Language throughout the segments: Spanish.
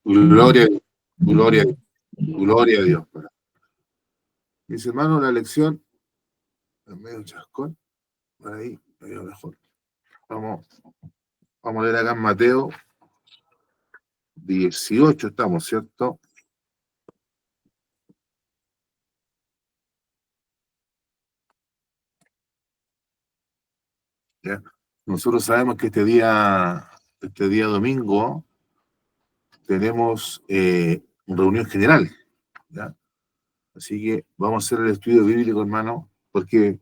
Gloria, gloria, gloria a Dios. Mis hermanos, la lección, en medio chascón, por ahí, medio mejor. Vamos a leer acá en Mateo 18, estamos, ¿cierto? ¿Ya? Nosotros sabemos que este día domingo, tenemos reunión general, ¿ya? Así que vamos a hacer el estudio bíblico, hermano, porque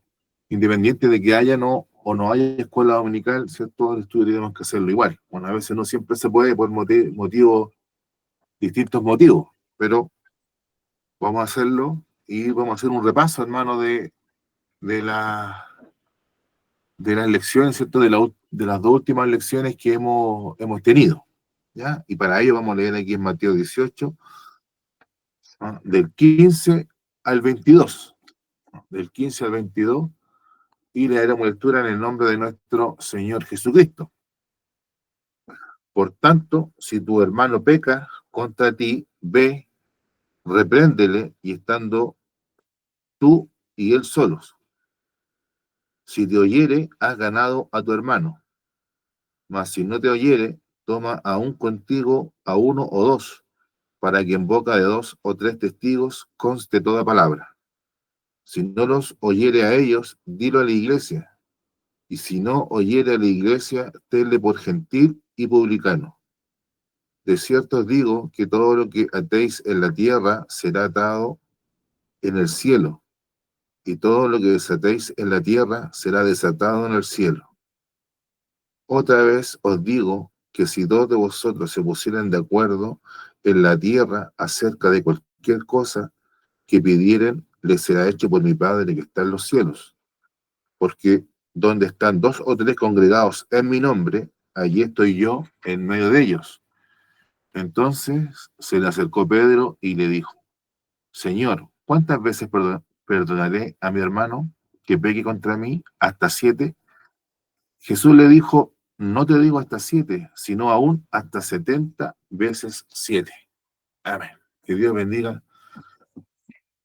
independiente de que haya o no haya escuela dominical, ¿cierto? El estudio tenemos que hacerlo igual. Bueno, a veces no siempre se puede por distintos motivos, pero vamos a hacerlo y vamos a hacer un repaso, hermano, de, la, de las lecciones, ¿cierto? De las dos últimas lecciones que hemos tenido, ¿ya? Y para ello vamos a leer aquí en Mateo 18, del 15 al 22, del 15 al 22, y leeremos lectura en el nombre de nuestro Señor Jesucristo. Por tanto, si tu hermano peca contra ti, ve, repréndele, y estando tú y él solos. Si te oyere, has ganado a tu hermano. Mas si no te oyere, toma aún contigo a uno o dos, para que en boca de dos o tres testigos conste toda palabra. Si no los oyere a ellos, dilo a la iglesia. Y si no oyere a la iglesia, tenle por gentil y publicano. De cierto os digo que todo lo que atéis en la tierra será atado en el cielo, y todo lo que desatéis en la tierra será desatado en el cielo. Otra vez os digo que si dos de vosotros se pusieran de acuerdo en la tierra acerca de cualquier cosa que pidieren, les será hecho por mi Padre que está en los cielos. Porque donde están dos o tres congregados en mi nombre, allí estoy yo en medio de ellos. Entonces se le acercó Pedro y le dijo: Señor, ¿cuántas veces perdonaré a mi hermano que peque contra mí? ¿Hasta 7? Jesús le dijo: no te digo hasta 7, sino aún hasta 70 veces 7. Amén. Que Dios bendiga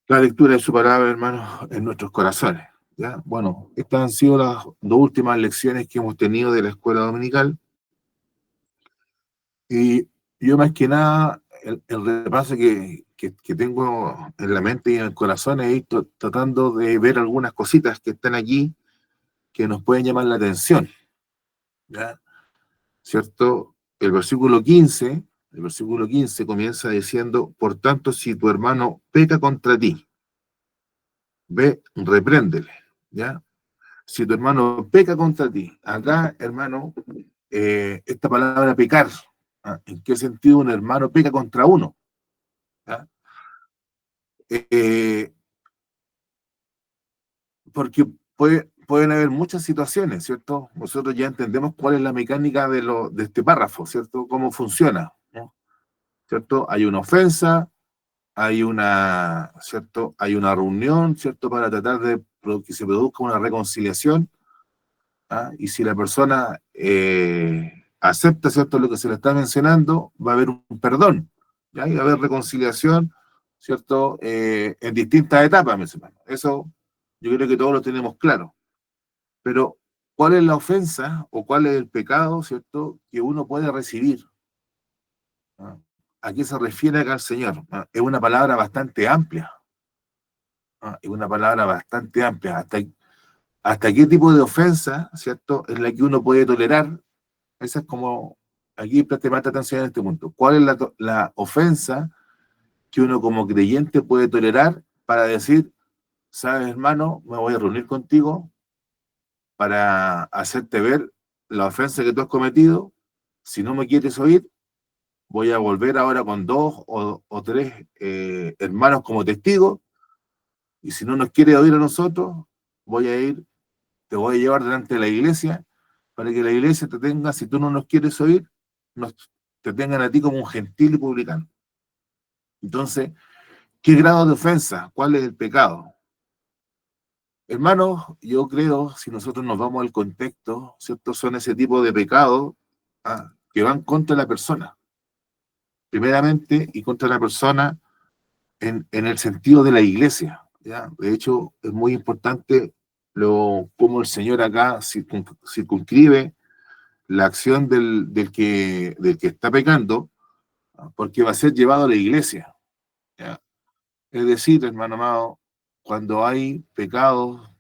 la lectura de su palabra, hermanos, en nuestros corazones. ¿Ya? Bueno, estas han sido las dos últimas lecciones que hemos tenido de la escuela dominical. Y yo más que nada, el repaso que tengo en la mente y en el corazón es ir tratando de ver algunas cositas que están aquí que nos pueden llamar la atención, ¿ya? ¿Cierto? El versículo 15 comienza diciendo: por tanto, si tu hermano peca contra ti, ve, repréndele, ¿ya? Si tu hermano peca contra ti, acá, hermano, esta palabra pecar, ¿en qué sentido un hermano peca contra uno? ¿Ya? Eh, Porque pueden haber muchas situaciones, ¿cierto? Nosotros ya entendemos cuál es la mecánica de este párrafo, ¿cierto? Cómo funciona, ¿no? ¿Cierto? Hay una ofensa, ¿cierto? Hay una reunión, ¿cierto? Para tratar de que se produzca una reconciliación, ¿ah? Y si la persona acepta, ¿cierto? Lo que se le está mencionando, va a haber un perdón, ¿ya? Y va a haber reconciliación, ¿cierto? En distintas etapas, mis hermanos. Eso yo creo que todos lo tenemos claro. Pero, ¿cuál es la ofensa o cuál es el pecado, ¿cierto?, que uno puede recibir? ¿Ah? ¿A qué se refiere acá el Señor? Es una palabra bastante amplia. Es una palabra bastante amplia. ¿Hasta qué tipo de ofensa, ¿cierto?, es la que uno puede tolerar? Esa es como, aquí preste más atención en este punto. ¿Cuál es la ofensa que uno como creyente puede tolerar para decir: sabes, hermano, me voy a reunir contigo para hacerte ver la ofensa que tú has cometido? Si no me quieres oír, voy a volver ahora con dos o tres hermanos como testigos, y si no nos quieres oír a nosotros, te voy a llevar delante de la iglesia, para que la iglesia te tenga, si tú no nos quieres oír, nos, te tengan a ti como un gentil y publicano. Entonces, ¿qué grado de ofensa? ¿Cuál es el pecado? Hermanos, yo creo, si nosotros nos vamos al contexto, ¿cierto?, son ese tipo de pecados que van contra la persona. primeramente, y contra la persona en el sentido de la iglesia, ¿ya? De hecho, es muy importante cómo el Señor acá circunscribe la acción del que está pecando, porque va a ser llevado a la iglesia, ¿ya? Es decir, hermano amado, cuando hay pecados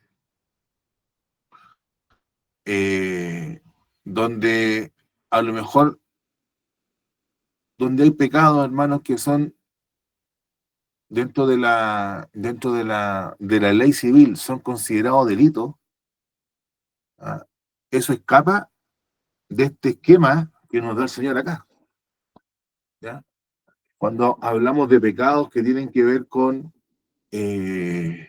eh, donde a lo mejor, donde hay pecados, hermanos, que son dentro de la ley civil, son considerados delitos, ¿ah? Eso escapa de este esquema que nos da el Señor acá, ¿ya? Cuando hablamos de pecados que tienen que ver con eh,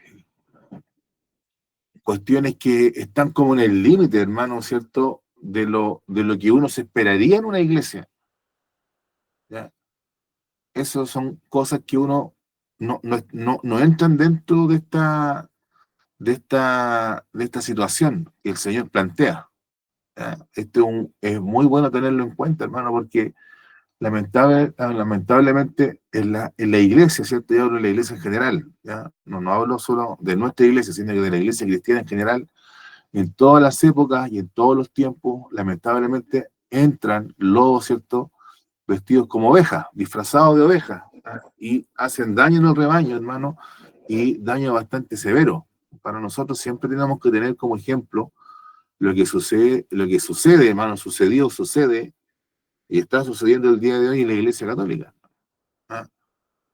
cuestiones que están como en el límite, hermano, ¿cierto? De lo que uno se esperaría en una iglesia, ¿ya? Esas son cosas que uno no entran dentro de esta situación que el Señor plantea, ¿ya? Es muy bueno tenerlo en cuenta, hermano, porque lamentablemente en la iglesia, ¿cierto? Yo hablo de la iglesia en general, ¿ya? No hablo solo de nuestra iglesia, sino que de la iglesia cristiana en general. En todas las épocas y en todos los tiempos, lamentablemente, entran lobos, ¿cierto? Vestidos como ovejas, disfrazados de ovejas, ¿ah? Y hacen daño en el rebaño, hermano, y daño bastante severo. Para nosotros siempre tenemos que tener como ejemplo lo que sucede, hermano, sucedió, sucede, y está sucediendo el día de hoy en la Iglesia Católica, ¿ah?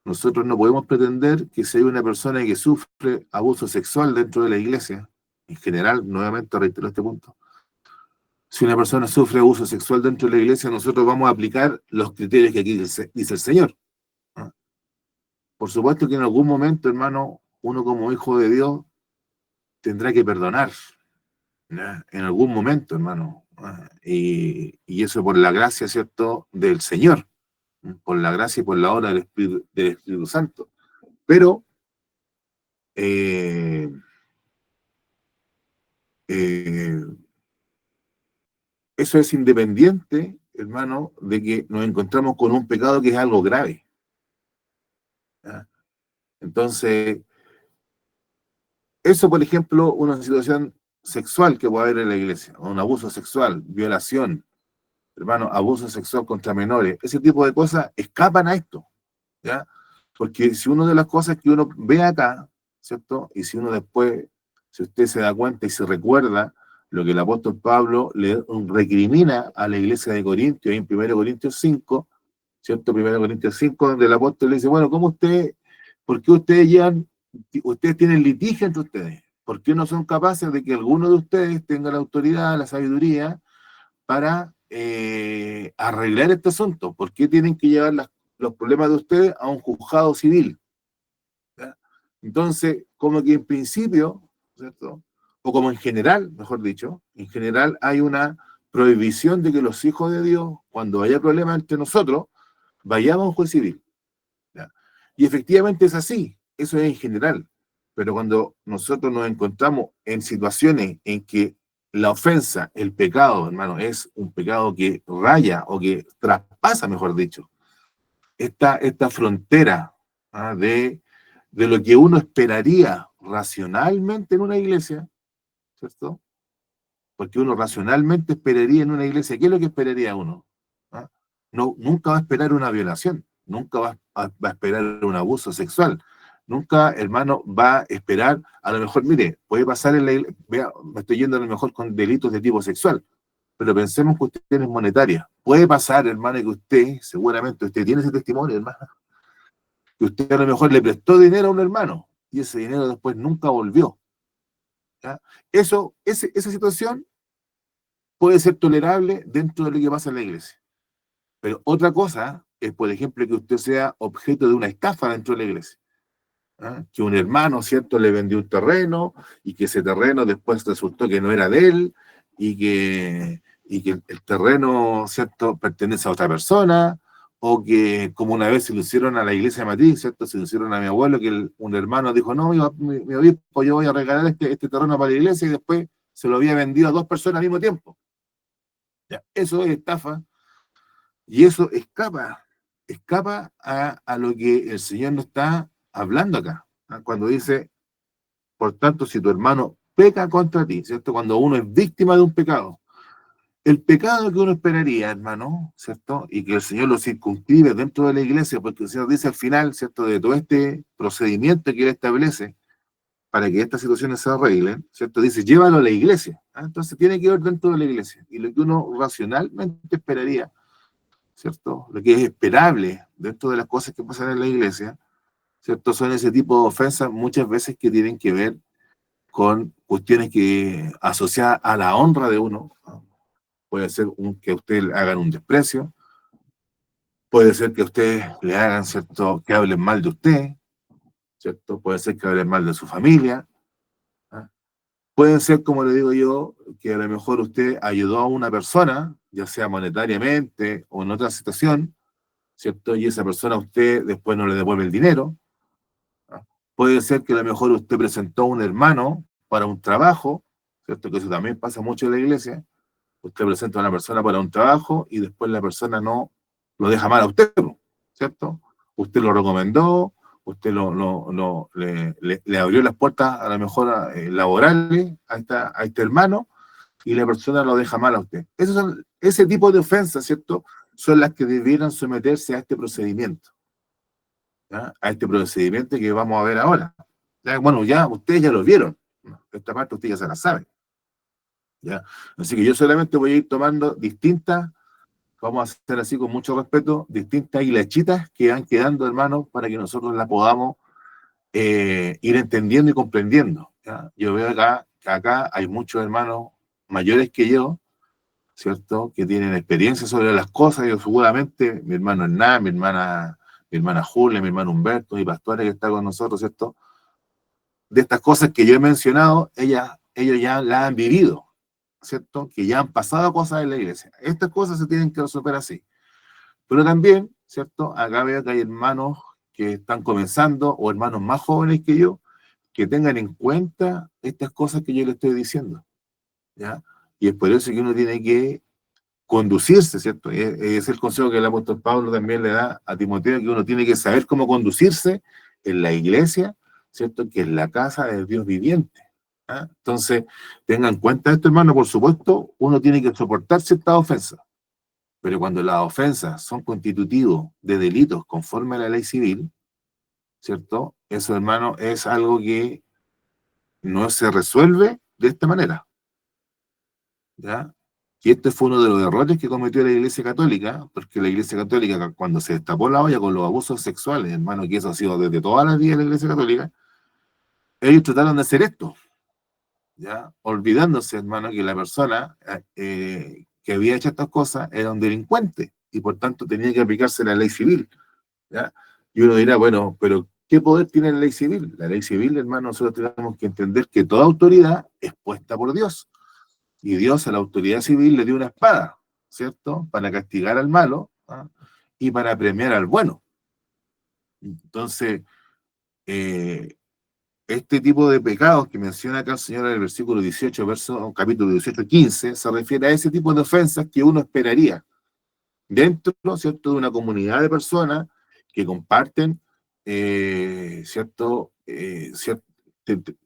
Nosotros no podemos pretender que si hay una persona que sufre abuso sexual dentro de la iglesia, en general, nuevamente reitero este punto, si una persona sufre abuso sexual dentro de la iglesia, nosotros vamos a aplicar los criterios que aquí dice el Señor, ¿ah? Por supuesto que en algún momento, hermano, uno como hijo de Dios tendrá que perdonar, ¿ya? En algún momento, hermano, ¿ah? Y eso por la gracia, ¿cierto?, del Señor, por la gracia y por la obra del Espíritu Santo. Pero eh, eh, eso es independiente, hermano, de que nos encontramos con un pecado que es algo grave, ¿ya? Entonces, eso, por ejemplo, una situación sexual que puede haber en la iglesia, o un abuso sexual, violación, hermano, abuso sexual contra menores, ese tipo de cosas escapan a esto, ¿ya? Porque si una de las cosas que uno ve acá, ¿cierto? Y si uno después, si usted se da cuenta y se recuerda lo que el apóstol Pablo le recrimina a la iglesia de Corintios, en 1 Corintios 5, ¿cierto? 1 Corintios 5, donde el apóstol le dice, bueno, ¿por qué ustedes tienen litigio entre ustedes? ¿Por qué no son capaces de que alguno de ustedes tenga la autoridad, la sabiduría para arreglar este asunto? ¿Por qué tienen que llevar los problemas de ustedes a un juzgado civil? ¿Ya? Entonces, como que en principio, ¿cierto? O como en general, mejor dicho, en general hay una prohibición de que los hijos de Dios, cuando haya problemas entre nosotros, vayamos a un juez civil, ¿ya? Y efectivamente es así, eso es en general. Pero cuando nosotros nos encontramos en situaciones en que la ofensa, el pecado, hermano, es un pecado que raya o que traspasa, mejor dicho, esta frontera, ¿ah? de lo que uno esperaría racionalmente en una iglesia, ¿cierto? Porque uno racionalmente esperaría en una iglesia, ¿qué es lo que esperaría uno? ¿Ah? No, nunca va a esperar una violación, nunca va a esperar un abuso sexual, nunca, hermano, va a esperar, a lo mejor, mire, puede pasar en la iglesia, me estoy yendo a lo mejor con delitos de tipo sexual, pero pensemos que usted es monetaria. Puede pasar, hermano, que seguramente usted tiene ese testimonio, hermano, que usted a lo mejor le prestó dinero a un hermano y ese dinero después nunca volvió, ¿ya? Esa situación puede ser tolerable dentro de lo que pasa en la iglesia. Pero otra cosa es, por ejemplo, que usted sea objeto de una estafa dentro de la iglesia, ¿ah? Que un hermano, ¿cierto?, le vendió un terreno y que ese terreno después resultó que no era de él y que el terreno, ¿cierto?, pertenece a otra persona, o que como una vez se lo hicieron a la iglesia matriz, ¿cierto?, se lo hicieron a mi abuelo, que un hermano dijo, no, mi obispo, yo voy a regalar este terreno para la iglesia, y después se lo había vendido a dos personas al mismo tiempo. Ya, eso es estafa y eso escapa. escapa a lo que el Señor nos está hablando acá, ¿ah? Cuando dice, por tanto, si tu hermano peca contra ti, ¿cierto? Cuando uno es víctima de un pecado, el pecado que uno esperaría, hermano, ¿cierto? Y que el Señor lo circunscribe dentro de la iglesia, porque el Señor dice al final, ¿cierto? De todo este procedimiento que Él establece para que estas situaciones se arreglen, ¿cierto? Dice, llévalo a la iglesia, ¿ah? Entonces tiene que ver dentro de la iglesia. Y lo que uno racionalmente esperaría, ¿cierto? Lo que es esperable dentro de las cosas que pasan en la iglesia, ¿cierto? Son ese tipo de ofensas muchas veces que tienen que ver con cuestiones que asociadas a la honra de uno, ¿no? Puede ser que a usted le hagan un desprecio, puede ser que a usted le hagan, ¿cierto? Que hablen mal de usted, ¿cierto? Puede ser que hablen mal de su familia, ¿ah? Puede ser, como le digo yo, que a lo mejor usted ayudó a una persona, ya sea monetariamente o en otra situación, ¿cierto? Y esa persona a usted después no le devuelve el dinero, ¿ah? Puede ser que a lo mejor usted presentó a un hermano para un trabajo, ¿cierto? Que eso también pasa mucho en la iglesia. Usted presenta a una persona para un trabajo y después la persona no lo deja mal a usted, ¿cierto? Usted lo recomendó, usted le abrió las puertas a lo mejor laborales a este hermano y la persona lo deja mal a usted. Ese tipo de ofensas, ¿cierto? Son las que debieran someterse a este procedimiento, ¿ya? A este procedimiento que vamos a ver ahora. Ya, bueno, ya ustedes ya lo vieron, ¿no? Esta parte usted ya se la sabe, ¿ya? Así que yo solamente voy a ir tomando distintas, vamos a hacer así con mucho respeto, distintas hilachitas que van quedando, hermanos, para que nosotros las podamos ir entendiendo y comprendiendo, ¿ya? Yo veo que acá hay muchos hermanos mayores que yo, ¿cierto? Que tienen experiencia sobre las cosas. Yo seguramente, mi hermano Hernán, mi hermana Julia, mi hermano Humberto, mi pastora que está con nosotros, ¿cierto? De estas cosas que yo he mencionado, ellos ya las han vivido, ¿cierto? Que ya han pasado cosas en la iglesia. Estas cosas se tienen que resolver así. Pero también, ¿cierto? Acá veo que hay hermanos que están comenzando o hermanos más jóvenes que yo que tengan en cuenta estas cosas que yo les estoy diciendo, ¿ya? Y es por eso que uno tiene que conducirse, ¿cierto? Es el consejo que el apóstol Pablo también le da a Timoteo, que uno tiene que saber cómo conducirse en la iglesia, ¿cierto? Que es la casa del Dios viviente, ¿ah? Entonces, tengan en cuenta esto, hermano, por supuesto, uno tiene que soportar ciertas ofensas, pero cuando las ofensas son constitutivos de delitos conforme a la ley civil, ¿cierto? Eso, hermano, es algo que no se resuelve de esta manera, ¿ya? Y este fue uno de los errores que cometió la Iglesia Católica, porque la Iglesia Católica, cuando se destapó la olla con los abusos sexuales, hermano, que eso ha sido desde todas las días de la Iglesia Católica, ellos trataron de hacer esto, ¿ya? Olvidándose, hermano, que la persona que había hecho estas cosas era un delincuente y por tanto tenía que aplicarse la ley civil, ¿ya? Y uno dirá, bueno, pero ¿qué poder tiene la ley civil? La ley civil, hermano, nosotros tenemos que entender que toda autoridad es puesta por Dios. Y Dios a la autoridad civil le dio una espada, ¿cierto? Para castigar al malo, ¿ah? Y para premiar al bueno. Entonces, eh, este tipo de pecados que menciona acá el Señor en el versículo 18, capítulo 18, 15, se refiere a ese tipo de ofensas que uno esperaría dentro, ¿cierto?, de una comunidad de personas que comparten, ¿cierto?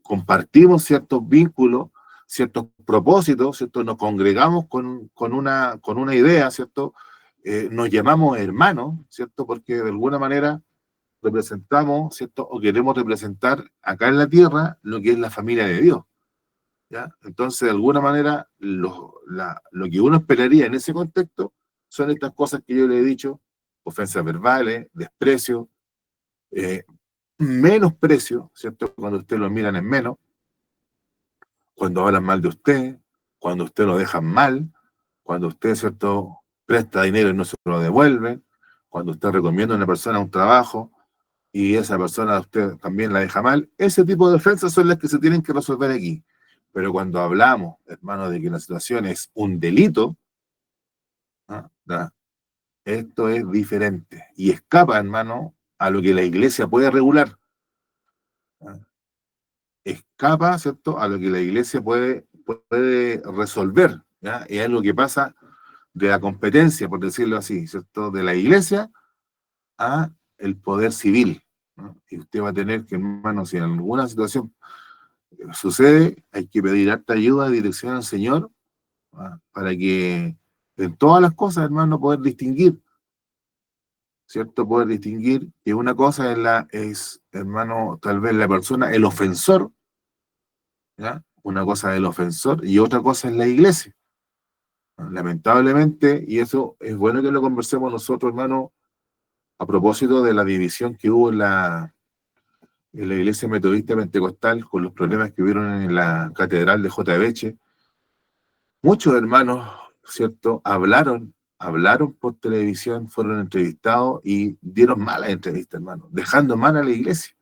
Compartimos ciertos vínculos, ciertos propósitos, ¿cierto? Nos congregamos con una idea, ¿cierto? Nos llamamos hermanos, ¿cierto? Porque de alguna manera representamos, ¿cierto? O queremos representar acá en la tierra lo que es la familia de Dios, ¿ya? Entonces, de alguna manera, lo que uno esperaría en ese contexto son estas cosas que yo le he dicho: ofensas verbales, desprecio, eh, menosprecio, ¿cierto? Cuando usted lo miran en menos, cuando hablan mal de usted, cuando usted lo dejan mal, cuando usted, ¿cierto?, presta dinero y no se lo devuelve, cuando usted recomienda a una persona un trabajo y esa persona a usted también la deja mal. Ese tipo de ofensas son las que se tienen que resolver aquí. Pero cuando hablamos, hermano, de que la situación es un delito, ¿ah? Esto es diferente y escapa, hermano, a lo que la iglesia puede regular, ¿ah? Escapa, ¿cierto?, a lo que la iglesia puede resolver, ¿ya? Y es lo que pasa de la competencia, por decirlo así, ¿cierto?, de la iglesia a el poder civil, ¿no? Y usted va a tener que, hermano, si en alguna situación sucede, hay que pedir harta ayuda, dirección al Señor, para que en todas las cosas, hermano, poder distinguir, ¿cierto? Poder distinguir que una cosa es, hermano, tal vez la persona, el ofensor, ¿ya? Una cosa es el ofensor y otra cosa es la iglesia. Lamentablemente, y eso es bueno que lo conversemos nosotros, hermano, a propósito de la división que hubo en la iglesia metodista pentecostal con los problemas que hubieron en la catedral de J. Beche. Muchos hermanos, ¿cierto?, hablaron por televisión, fueron entrevistados y dieron malas entrevistas, hermano, dejando mal a la iglesia.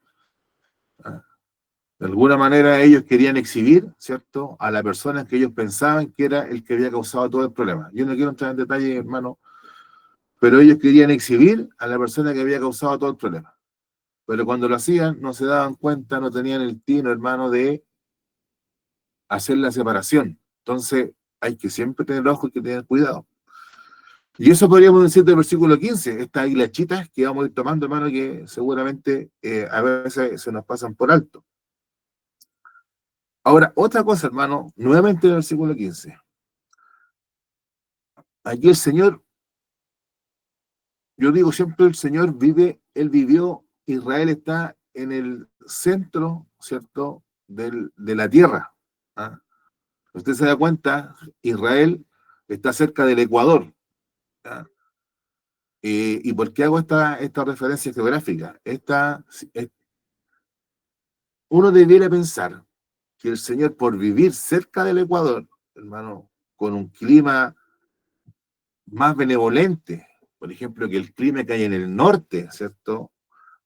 De alguna manera ellos querían exhibir, ¿cierto?, a la persona que ellos pensaban que era el que había causado todo el problema. Yo no quiero entrar en detalle, hermano, pero ellos querían exhibir a la persona que había causado todo el problema. Pero cuando lo hacían, no se daban cuenta, no tenían el tino, hermano, de hacer la separación. Entonces, hay que siempre tener ojo y que tener cuidado. Y eso podríamos decir del versículo 15, estas hilachitas que vamos a ir tomando, hermano, que seguramente a veces se nos pasan por alto. Ahora, otra cosa, hermano, nuevamente en el versículo 15. Aquí el Señor, yo digo siempre, el Señor vive, Él vivió, Israel está en el centro, ¿cierto?, de la tierra. ¿Ah? Usted se da cuenta, Israel está cerca del Ecuador. ¿Ah? ¿Y por qué hago esta referencia geográfica? Uno debiera pensar que el Señor, por vivir cerca del Ecuador, hermano, con un clima más benevolente, por ejemplo, que el clima que hay en el norte, ¿cierto?,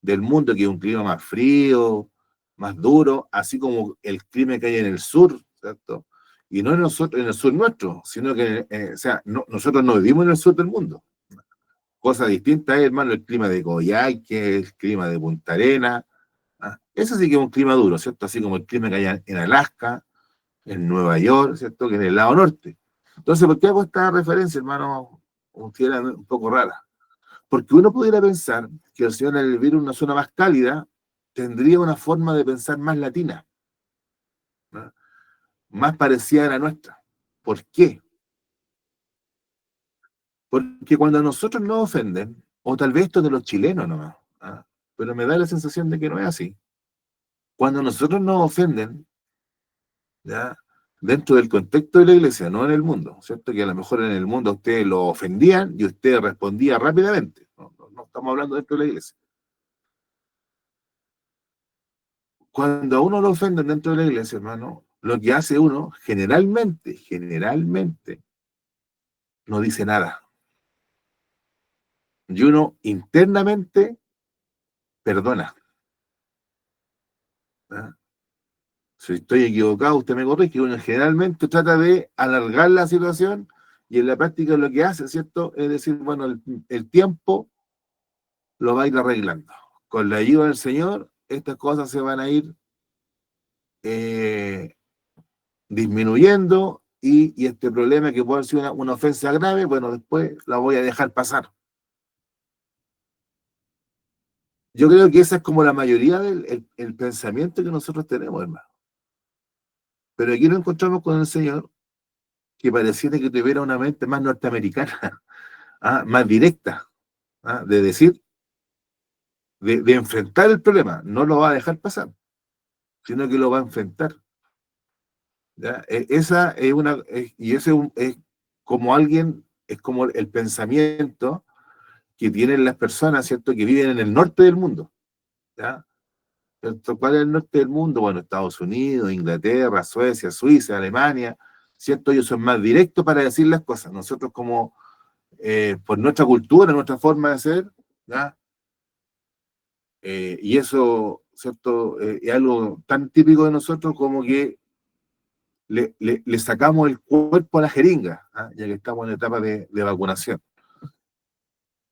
del mundo, que es un clima más frío, más duro, así como el clima que hay en el sur, ¿cierto? Y no en el sur nuestro, sino que, o sea, nosotros no vivimos en el sur del mundo. Cosa distinta es, hermano, el clima de Coyhaique, el clima de Punta Arenas. Eso sí que es un clima duro, ¿cierto? Así como el clima que hay en Alaska, en Nueva York, ¿cierto? Que es en el lado norte. Entonces, ¿por qué hago esta referencia, hermano? Un poco rara. Porque uno pudiera pensar que el Señor, al vivir en una zona más cálida, tendría una forma de pensar más latina, ¿no?, más parecida a la nuestra. ¿Por qué? Porque cuando a nosotros nos ofenden, o tal vez esto es de los chilenos nomás, pero me da la sensación de que no es así. Cuando a nosotros nos ofenden, ¿ya?, dentro del contexto de la iglesia, no en el mundo, ¿cierto? Que a lo mejor en el mundo a ustedes lo ofendían y usted respondía rápidamente. No estamos hablando dentro de la iglesia. Cuando a uno lo ofenden dentro de la iglesia, hermano, lo que hace uno generalmente, no dice nada. Y uno internamente perdona. ¿Ah? Si estoy equivocado, usted me corrige. Uno generalmente trata de alargar la situación y en la práctica lo que hace, ¿cierto?, es decir, bueno, el tiempo lo va a ir arreglando. Con la ayuda del Señor, estas cosas se van a ir eh, disminuyendo y este problema que puede ser una ofensa grave, bueno, después la voy a dejar pasar. Yo creo que esa es como la mayoría del pensamiento que nosotros tenemos, hermano. Pero aquí nos encontramos con el Señor que pareciera que tuviera una mente más norteamericana, más directa, de decir, de enfrentar el problema. No lo va a dejar pasar, sino que lo va a enfrentar. ¿Ya? Esa es y ese es como es como el pensamiento que tienen las personas, ¿cierto?, que viven en el norte del mundo. ¿Ya? ¿Cierto? ¿Cuál es el norte del mundo? Bueno, Estados Unidos, Inglaterra, Suecia, Suiza, Alemania, ¿cierto? Ellos son más directos para decir las cosas. Nosotros como, por nuestra cultura, nuestra forma de ser, ¿ya? Y eso, ¿cierto? Es algo tan típico de nosotros como que le sacamos el cuerpo a la jeringa, ya que estamos en la etapa de vacunación.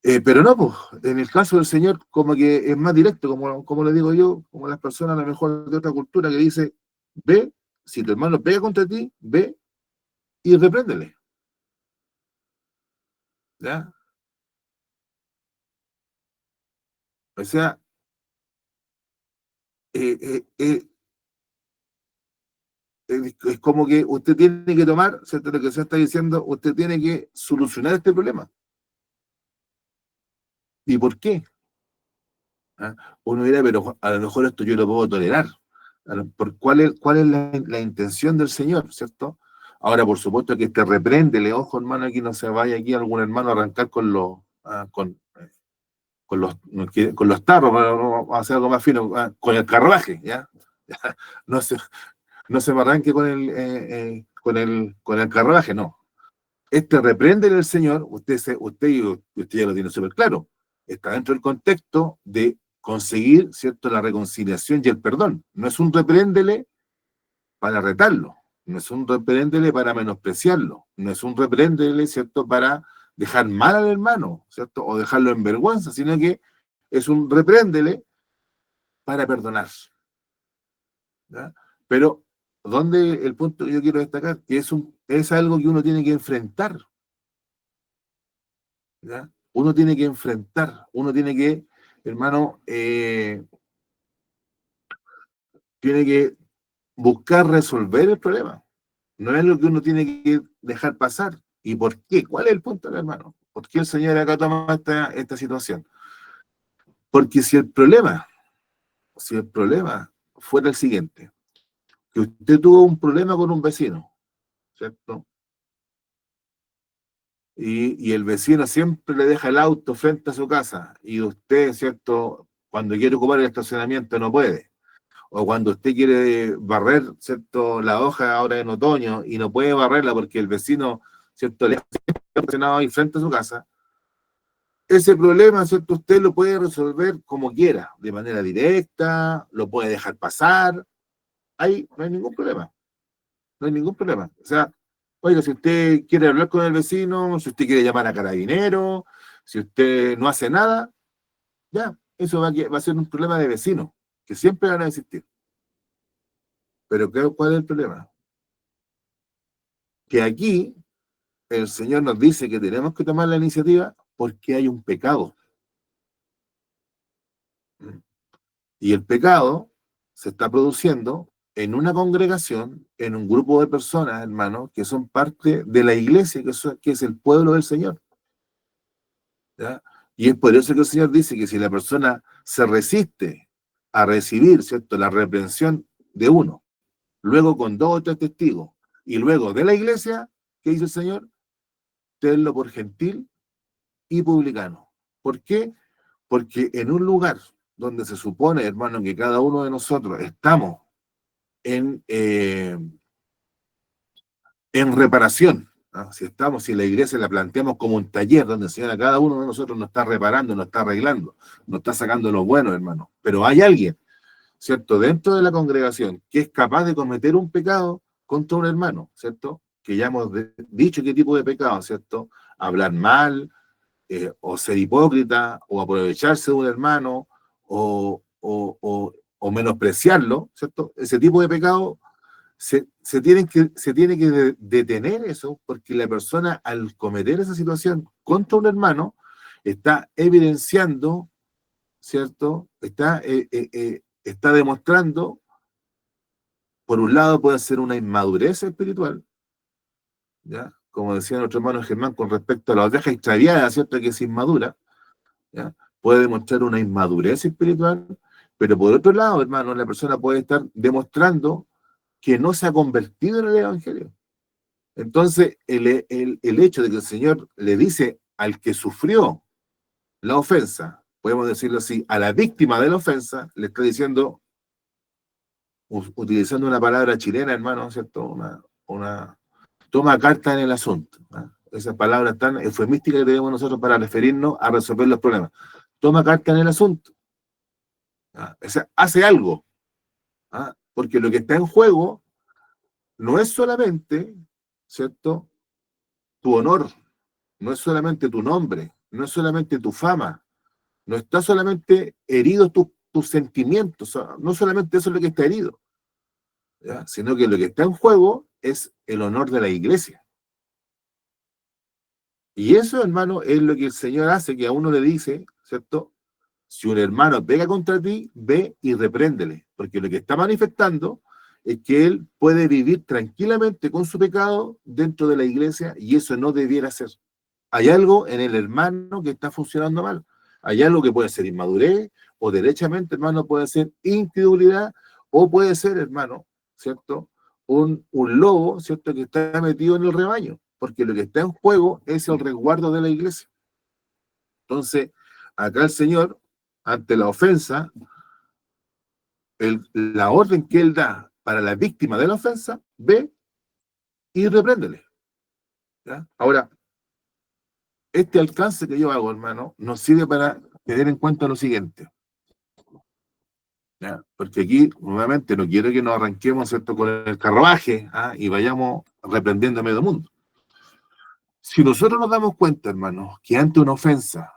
Pero no, pues, en el caso del Señor, como que es más directo, como le digo yo, como las personas a lo mejor de otra cultura que dice, ve, si tu hermano pega contra ti, ve y repréndele. ¿Ya? O sea, eh, eh, eh, es como que usted tiene que tomar, ¿cierto? Lo que se está diciendo, usted tiene que solucionar este problema. ¿Y por qué? ¿Ah? Uno dirá, pero a lo mejor esto yo lo puedo tolerar. ¿Cuál es la intención del Señor, ¿cierto? Ahora, por supuesto que te repréndele, ojo hermano, aquí no se vaya aquí algún hermano a arrancar con los tarros, vamos a hacer algo más fino, con el carruaje, ¿ya? No se, no se me arranque con el carruaje, no. Reprende el Señor, usted ya lo tiene súper claro, está dentro del contexto de conseguir, ¿cierto?, la reconciliación y el perdón. No es un repréndele para retarlo, no es un repréndele para menospreciarlo, no es un repréndele, ¿cierto?, para dejar mal al hermano, ¿cierto?, o dejarlo en vergüenza, sino que es un repréndele para perdonar, ¿ya? Pero, ¿dónde el punto que yo quiero destacar? Que es algo que uno tiene que enfrentar, ¿ya? Uno tiene que enfrentar, uno tiene que, hermano, tiene que buscar resolver el problema. No es lo que uno tiene que dejar pasar. ¿Y por qué? ¿Cuál es el punto, hermano? ¿Por qué el Señor acá toma esta situación? Porque si el problema fuera el siguiente, que usted tuvo un problema con un vecino, ¿cierto? Y el vecino siempre le deja el auto frente a su casa y usted, ¿cierto? Cuando quiere ocupar el estacionamiento no puede. O cuando usted quiere barrer, ¿cierto? La hoja ahora en otoño y no puede barrerla porque el vecino, ¿cierto? Le ha estacionado ahí frente a su casa. Ese problema, ¿cierto? Usted lo puede resolver como quiera, de manera directa, lo puede dejar pasar. Ahí no hay ningún problema. No hay ningún problema. O sea, oiga, si usted quiere hablar con el vecino, si usted quiere llamar a carabinero, si usted no hace nada, ya, eso va a ser un problema de vecino, que siempre van a existir. Pero ¿cuál es el problema? Que aquí el Señor nos dice que tenemos que tomar la iniciativa porque hay un pecado. Y el pecado se está produciendo en una congregación, en un grupo de personas, hermanos, que son parte de la iglesia, que es el pueblo del Señor. ¿Ya? Y es por eso que el Señor dice que si la persona se resiste a recibir, ¿cierto?, la reprensión de uno, luego con 2 o 3 testigos, y luego de la iglesia, ¿qué dice el Señor? Tenlo por gentil y publicano. ¿Por qué? Porque en un lugar donde se supone, hermano, que cada uno de nosotros estamos en, eh, en reparación, ¿no? Si la iglesia la planteamos como un taller donde el Señor a cada uno de nosotros nos está reparando, nos está arreglando, nos está sacando lo bueno, hermano. Pero hay alguien, ¿cierto?, dentro de la congregación que es capaz de cometer un pecado contra un hermano, ¿cierto? Que ya hemos dicho qué tipo de pecado, ¿cierto? Hablar mal, o ser hipócrita, o aprovecharse de un hermano, o menospreciarlo, ¿cierto? Ese tipo de pecado se tiene que detener eso, porque la persona al cometer esa situación contra un hermano está evidenciando, ¿cierto? Está demostrando, por un lado puede ser una inmadurez espiritual, ¿ya? Como decía nuestro hermano Germán con respecto a la oveja extraviada, ¿cierto?, que es inmadura, ¿ya? Puede demostrar una inmadurez espiritual, pero por otro lado, hermano, la persona puede estar demostrando que no se ha convertido en el Evangelio. Entonces, el hecho de que el Señor le dice al que sufrió la ofensa, podemos decirlo así, a la víctima de la ofensa, le está diciendo, utilizando una palabra chilena, hermano, ¿cierto? Toma carta en el asunto, ¿no? Esas palabras tan eufemísticas que tenemos nosotros para referirnos a resolver los problemas. Toma carta en el asunto. ¿No? O sea, hace algo. ¿No? Porque lo que está en juego no es solamente, ¿cierto?, tu honor, no es solamente tu nombre, no es solamente tu fama, no está solamente herido tus sentimientos, no solamente eso es lo que está herido, ¿ya? Sino que lo que está en juego es el honor de la iglesia. Y eso, hermano, es lo que el Señor hace, que a uno le dice, ¿cierto? Si un hermano pega contra ti, ve y repréndele, porque lo que está manifestando es que él puede vivir tranquilamente con su pecado dentro de la iglesia y eso no debiera ser. Hay algo en el hermano que está funcionando mal. Hay algo que puede ser inmadurez o derechamente, hermano, puede ser incredulidad o puede ser, hermano, ¿cierto? Un lobo, ¿cierto? Que está metido en el rebaño, porque lo que está en juego es el resguardo de la iglesia. Entonces, acá el Señor, ante la ofensa, la orden que él da para la víctima de la ofensa, ve y repréndele. ¿Ya? Ahora, este alcance que yo hago, hermano, nos sirve para tener en cuenta lo siguiente. ¿Ya? Porque aquí, nuevamente, no quiero que nos arranquemos, ¿cierto?, con el carruaje, ¿ah?, y vayamos reprendiendo a medio mundo. Si nosotros nos damos cuenta, hermano, que ante una ofensa,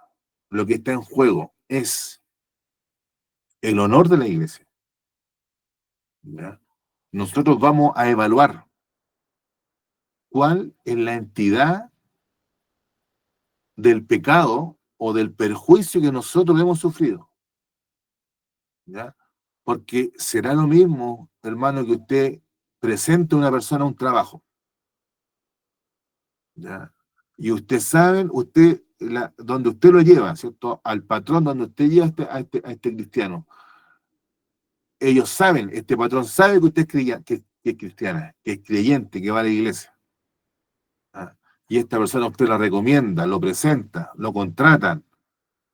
lo que está en juego es el honor de la iglesia, ¿ya? Nosotros vamos a evaluar cuál es la entidad del pecado o del perjuicio que nosotros hemos sufrido, ¿ya? Porque será lo mismo, hermano, que usted presente a una persona a un trabajo, ¿ya? Y usted sabe, donde usted lo lleva, ¿cierto? Al patrón donde usted lleva a este cristiano. Ellos saben, este patrón sabe que usted que es cristiana, que es creyente, que va a la iglesia. ¿Ah? Y esta persona usted la recomienda, lo presenta, lo contratan.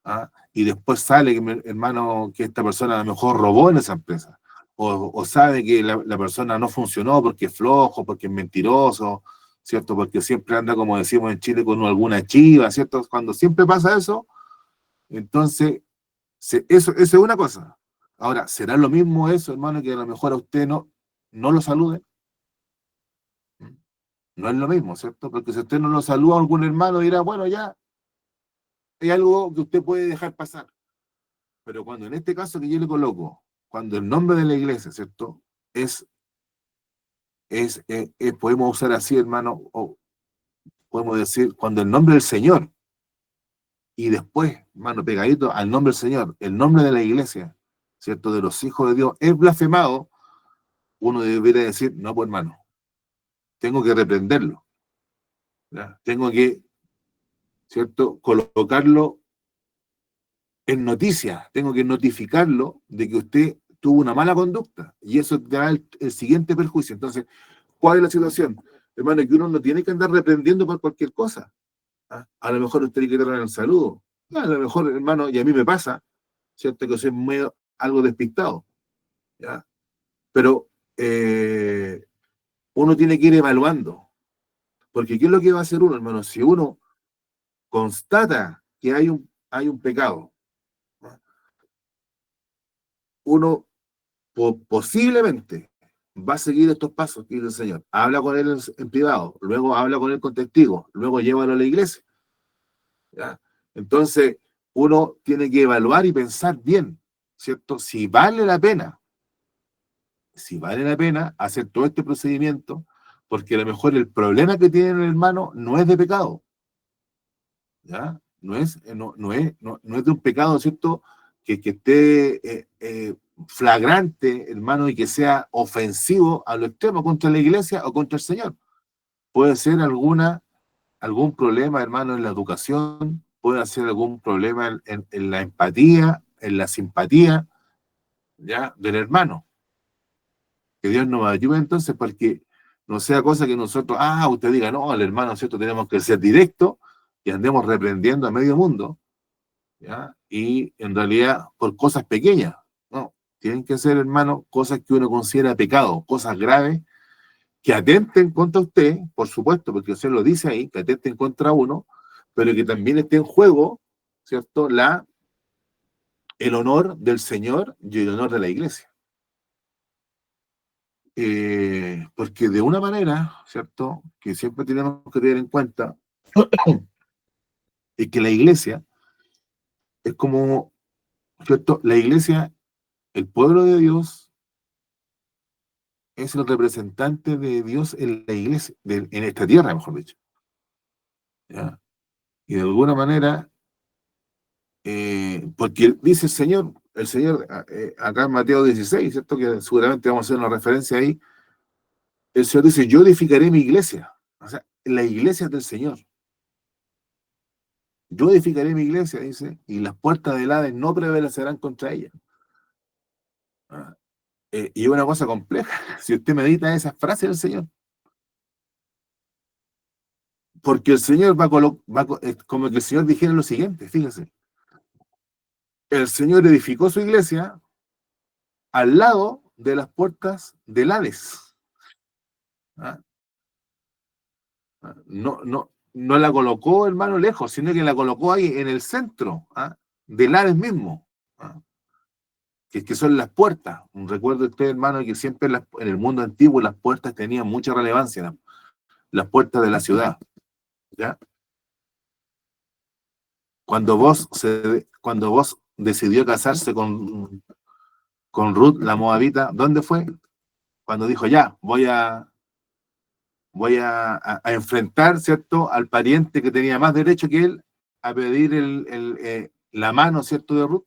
¿Ah? Y después sale, hermano, que esta persona a lo mejor robó en esa empresa. O sabe que la persona no funcionó porque es flojo, porque es mentiroso, ¿cierto? Porque siempre anda, como decimos en Chile, con alguna chiva, ¿cierto? Cuando siempre pasa eso, entonces, eso es una cosa. Ahora, ¿será lo mismo eso, hermano, que a lo mejor a usted no lo salude? No es lo mismo, ¿cierto? Porque si usted no lo saluda a algún hermano, dirá, bueno, ya, hay algo que usted puede dejar pasar. Pero cuando en este caso que yo le coloco, cuando el nombre de la iglesia, ¿cierto? Podemos usar así, hermano, o podemos decir, cuando el nombre del Señor, y después, hermano, pegadito al nombre del Señor, el nombre de la iglesia, ¿cierto? De los hijos de Dios, es blasfemado, uno debería decir, no, pues hermano, tengo que reprenderlo, ¿ya? Tengo que, ¿cierto? Colocarlo en noticias, tengo que notificarlo de que usted tuvo una mala conducta, y eso da el siguiente perjuicio. Entonces, ¿cuál es la situación? Hermano, que uno no tiene que andar reprendiendo por cualquier cosa. ¿Ah? A lo mejor usted tiene que dar el saludo. A lo mejor, hermano, y a mí me pasa, ¿cierto? Que soy medio, algo despistado, ¿ya? Pero uno tiene que ir evaluando. Porque ¿qué es lo que va a hacer uno, hermano? Si uno constata que hay un pecado, ¿no? Uno posiblemente va a seguir estos pasos que dice el Señor. Habla con él en privado, luego habla con él con testigos, luego llévalo a la iglesia, ¿ya? Entonces, uno tiene que evaluar y pensar bien, ¿cierto? Si vale la pena hacer todo este procedimiento, porque a lo mejor el problema que tiene el hermano no es de pecado, ¿ya? No es de un pecado, ¿cierto? Que esté flagrante, hermano, y que sea ofensivo a lo extremo contra la iglesia o contra el Señor. Puede ser algún problema, hermano, en la educación, puede ser algún problema en la empatía, en la simpatía, ¿ya? Del hermano. Que Dios nos ayude entonces para que no sea cosa que nosotros, usted diga, no, el hermano, ¿cierto? Tenemos que ser directos y andemos reprendiendo a medio mundo, ¿ya? Y en realidad por cosas pequeñas, no, tienen que ser, hermano, cosas que uno considera pecado, cosas graves que atenten contra usted, por supuesto, porque usted lo dice ahí, que atenten contra uno, pero que también esté en juego, ¿cierto? El honor del Señor y el honor de la iglesia. Porque de una manera, ¿cierto? Que siempre tenemos que tener en cuenta, es que la iglesia es como, ¿cierto? La iglesia, el pueblo de Dios, es el representante de Dios en la iglesia, en esta tierra, mejor dicho, ¿ya? Y de alguna manera, Porque dice el Señor acá en Mateo 16, ¿cierto? Que seguramente vamos a hacer una referencia ahí. El Señor dice, yo edificaré mi iglesia. O sea, la iglesia es del Señor. Yo edificaré mi iglesia, dice, y las puertas del Hades no prevalecerán contra ella. Ah, y es una cosa compleja, si usted medita esas frases del Señor. Porque el Señor es como que el Señor dijera lo siguiente, fíjese. El Señor edificó su iglesia al lado de las puertas del Hades. ¿Ah? No la colocó, hermano, lejos, sino que la colocó ahí en el centro, ¿ah? Del Hades mismo, ¿ah? Que son las puertas. Recuerde usted, hermano, que siempre en el mundo antiguo las puertas tenían mucha relevancia, las puertas de la ciudad, ¿ya? Cuando vos decidió casarse con Ruth, la moabita, ¿dónde fue? Cuando dijo, ya, voy a enfrentar, ¿cierto?, al pariente que tenía más derecho que él a pedir la mano, ¿cierto?, de Ruth.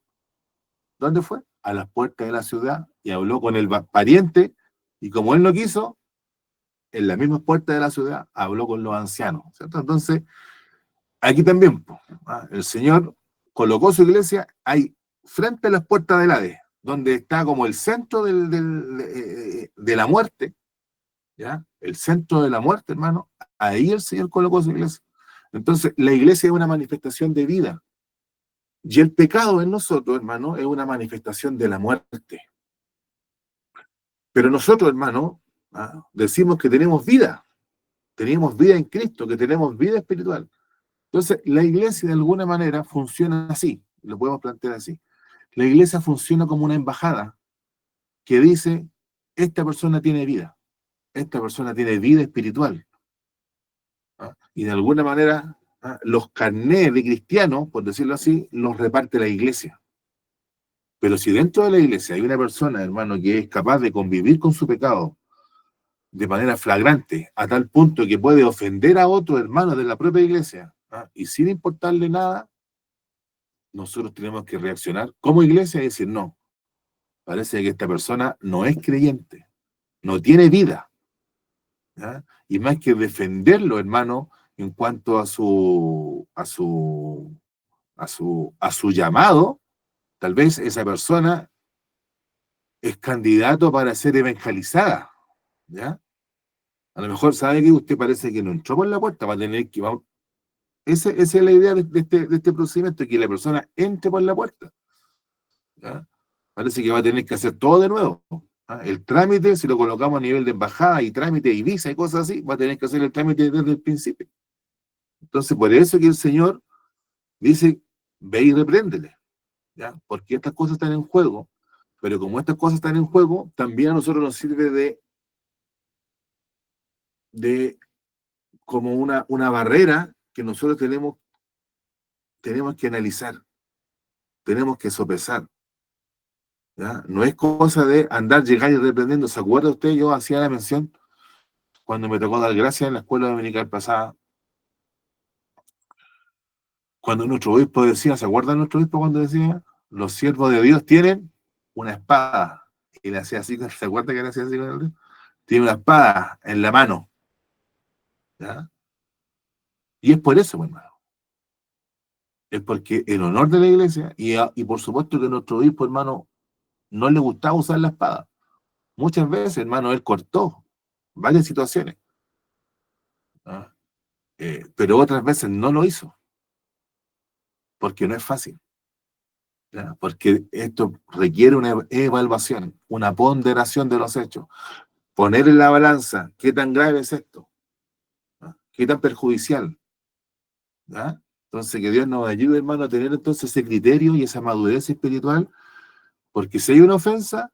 ¿Dónde fue? A las puertas de la ciudad y habló con el pariente y como él no quiso, en las mismas puertas de la ciudad habló con los ancianos, ¿cierto? Entonces, aquí también, el Señor colocó su iglesia ahí, frente a las puertas del Hades, donde está como el centro de la muerte, ¿ya? El centro de la muerte, hermano, ahí el Señor colocó su iglesia. Entonces, la iglesia es una manifestación de vida. Y el pecado en nosotros, hermano, es una manifestación de la muerte. Pero nosotros, hermano, decimos que tenemos vida en Cristo, que tenemos vida espiritual. Entonces, la iglesia de alguna manera funciona así, lo podemos plantear así. La iglesia funciona como una embajada que dice, esta persona tiene vida, esta persona tiene vida espiritual. Y de alguna manera, los carnés de cristianos, por decirlo así, los reparte la iglesia. Pero si dentro de la iglesia hay una persona, hermano, que es capaz de convivir con su pecado de manera flagrante, a tal punto que puede ofender a otro hermano de la propia iglesia, y sin importarle nada, nosotros tenemos que reaccionar como iglesia y decir, no, parece que esta persona no es creyente, no tiene vida. ¿Ya? Y más que defenderlo, hermano, en cuanto a su llamado, tal vez esa persona es candidato para ser evangelizada, ¿ya? A lo mejor sabe que usted parece que no entró por la puerta, va a tener que... esa es la idea de este procedimiento, que la persona entre por la puerta, ¿ya? Parece que va a tener que hacer todo de nuevo. El trámite, si lo colocamos a nivel de embajada y trámite y visa y cosas así, va a tener que hacer el trámite desde el principio. Entonces, por eso que el Señor dice, ve y repréndele, ¿ya? Porque estas cosas están en juego, pero como estas cosas están en juego, también a nosotros nos sirve de como una barrera que nosotros tenemos que analizar, tenemos que sopesar, ¿ya? No es cosa de andar, llegar y reprendiendo. ¿Se acuerda usted? Yo hacía la mención cuando me tocó dar gracias en la escuela dominical pasada, cuando nuestro obispo decía, ¿se acuerda nuestro obispo cuando decía? Los siervos de Dios tienen una espada. Y le hacía así, ¿se acuerda que le hacía así con el dedo? Tiene una espada en la mano, ¿ya? Y es por eso, mi hermano. Es porque el honor de la iglesia, y por supuesto que nuestro obispo, hermano, no le gustaba usar la espada. Muchas veces, hermano, él cortó varias situaciones, ¿no? Pero otras veces no lo hizo, porque no es fácil, ¿ya? Porque esto requiere una evaluación, una ponderación de los hechos, poner en la balanza qué tan grave es esto, ¿no? Qué tan perjudicial, ¿ya? Entonces, que Dios nos ayude, hermano, a tener entonces ese criterio y esa madurez espiritual, porque si hay una ofensa,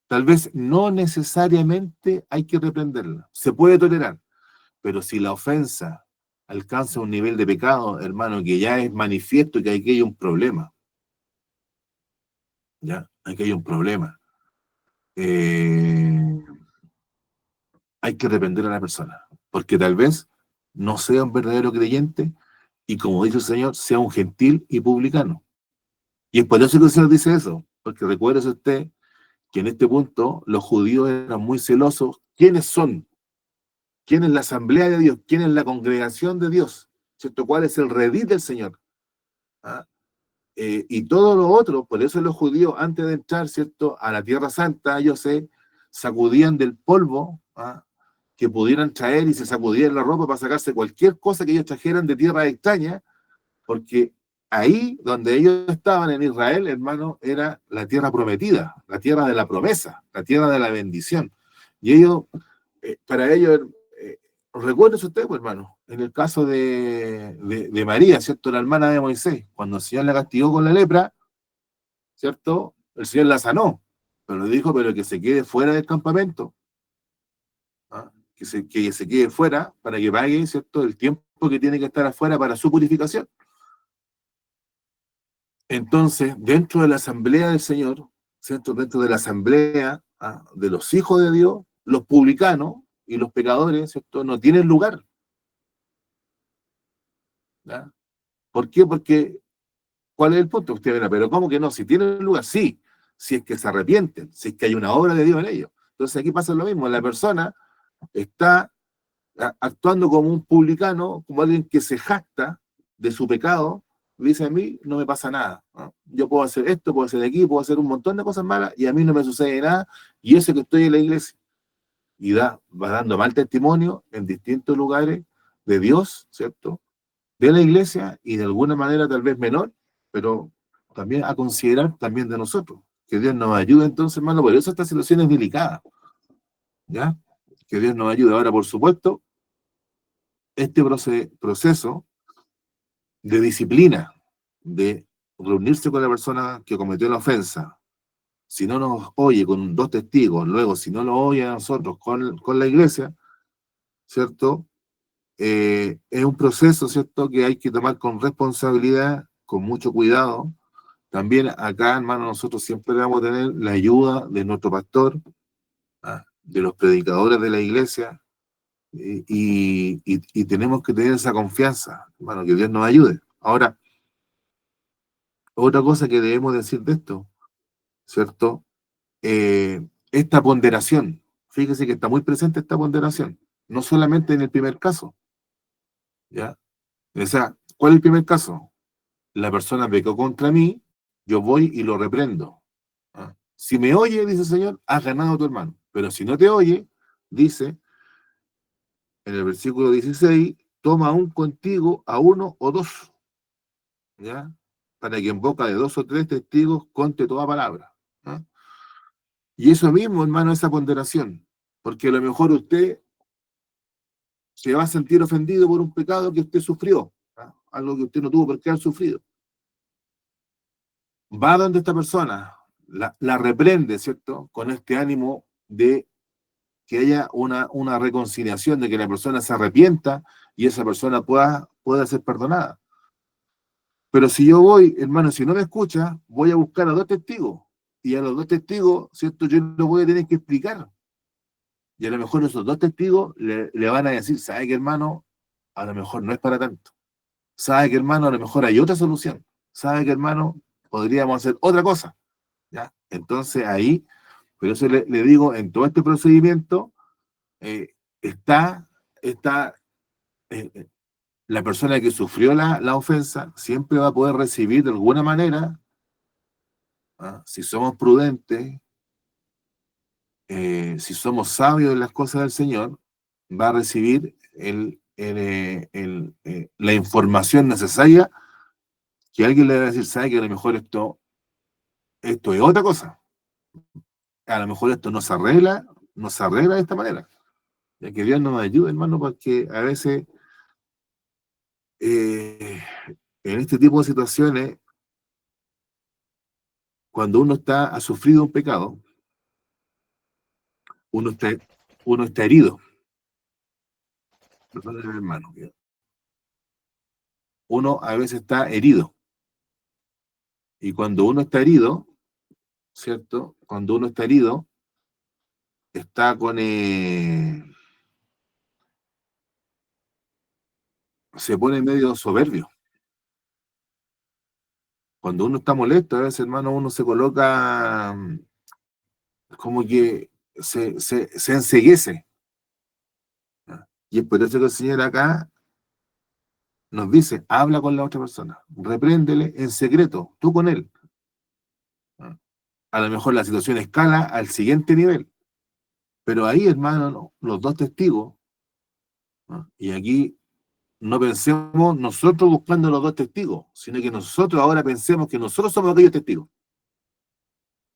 tal vez no necesariamente hay que reprenderla, se puede tolerar, pero si la ofensa alcanza un nivel de pecado, hermano, que ya es manifiesto que aquí hay un problema, ¿ya? Aquí hay un problema. Eh, Hay que reprender a la persona, porque tal vez no sea un verdadero creyente y como dice el Señor, sea un gentil y publicano. Y es por eso que el Señor dice eso, porque recuérdese usted que en este punto los judíos eran muy celosos. ¿Quiénes son? ¿Quién es la asamblea de Dios? ¿Quién es la congregación de Dios? ¿Cierto? ¿Cuál es el redil del Señor? ¿Ah? Y todo lo otro, por eso los judíos, antes de entrar, ¿cierto?, a la Tierra Santa, ellos se sacudían del polvo, ¿ah?, que pudieran traer y se sacudían la ropa para sacarse cualquier cosa que ellos trajeran de tierra extraña, porque ahí donde ellos estaban en Israel, hermano, era la tierra prometida, la tierra de la promesa, la tierra de la bendición. Y ellos, para ellos, eh, recuérdese usted, pues, hermano, en el caso de María, ¿cierto? La hermana de Moisés, cuando el Señor la castigó con la lepra, ¿cierto? El Señor la sanó, pero le dijo, pero que se quede fuera del campamento, ¿ah? Que se quede fuera para que pague, ¿cierto?, el tiempo que tiene que estar afuera para su purificación. Entonces, dentro de la asamblea del Señor, ¿cierto?, dentro de la asamblea, de los hijos de Dios, los publicanos y los pecadores, ¿cierto?, no tienen lugar. ¿Ya? ¿Por qué? Porque, ¿cuál es el punto? Usted verá, pero ¿cómo que no? Si tienen lugar, sí, si es que se arrepienten, si es que hay una obra de Dios en ellos. Entonces aquí pasa lo mismo, la persona está actuando como un publicano, como alguien que se jacta de su pecado, dice a mí no me pasa nada, ¿no? Yo puedo hacer esto, puedo hacer aquí, puedo hacer un montón de cosas malas y a mí no me sucede nada, y eso que estoy en la iglesia. Y va dando mal testimonio en distintos lugares de Dios, ¿cierto? De la iglesia y de alguna manera tal vez menor, pero también a considerar también de nosotros. Que Dios nos ayude entonces, hermano, por eso esta situación es delicada, ¿ya? Que Dios nos ayude. Ahora, por supuesto, este proceso de disciplina, de reunirse con la persona que cometió la ofensa, si no nos oye con dos testigos, luego si no lo oye a nosotros con la iglesia, ¿cierto? Es un proceso, ¿cierto?, que hay que tomar con responsabilidad, con mucho cuidado. También acá, hermano, nosotros siempre vamos a tener la ayuda de nuestro pastor, de los predicadores de la iglesia, y tenemos que tener esa confianza, hermano, que Dios nos ayude. Ahora, otra cosa que debemos decir de esto, ¿cierto? Esta ponderación, fíjese que está muy presente esta ponderación, no solamente en el primer caso, ¿ya? O sea, ¿cuál es el primer caso? La persona pecó contra mí, yo voy y lo reprendo. ¿Ah? Si me oye, dice el Señor, has ganado a tu hermano. Pero si no te oye, dice en el versículo 16, toma aún contigo a uno o dos, ¿ya? Para que en boca de dos o tres testigos conte toda palabra. ¿Ah? Y eso mismo, hermano, esa ponderación. Porque a lo mejor usted se va a sentir ofendido por un pecado que usted sufrió, ¿ah? Algo que usted no tuvo por qué haber sufrido. Va donde esta persona, la reprende, ¿cierto? Con este ánimo de que haya una reconciliación, de que la persona se arrepienta y esa persona pueda ser perdonada. Pero si yo voy, hermano, si no me escucha, voy a buscar a dos testigos. Y a los dos testigos, ¿cierto? Yo lo voy a tener que explicar. Y a lo mejor esos dos testigos le van a decir, ¿sabe qué, hermano? A lo mejor no es para tanto. ¿Sabe qué, hermano? A lo mejor hay otra solución. ¿Sabe qué, hermano? Podríamos hacer otra cosa. ¿Ya? Entonces ahí, por eso le digo, en todo este procedimiento, está, está la persona que sufrió la ofensa, siempre va a poder recibir de alguna manera, si somos prudentes, si somos sabios en las cosas del Señor, va a recibir la información necesaria que alguien le va a decir, sabe que a lo mejor esto es otra cosa. A lo mejor esto no se arregla de esta manera. Ya que Dios nos ayude, hermano, porque a veces en este tipo de situaciones, cuando ha sufrido un pecado, uno está, uno está herido. Perdóneme, hermano. Uno a veces está herido. Y cuando uno está herido, ¿cierto? Cuando uno está herido, está se pone medio soberbio. Cuando uno está molesto, a veces, hermano, uno se coloca como que se enceguece. ¿Ya? Y es por eso que el Señor acá nos dice, habla con la otra persona, repréndele en secreto, tú con él. ¿Ya? A lo mejor la situación escala al siguiente nivel, pero ahí, hermano, no, los dos testigos, ¿no? Y aquí no pensemos nosotros buscando los dos testigos, sino que nosotros ahora pensemos que nosotros somos aquellos testigos.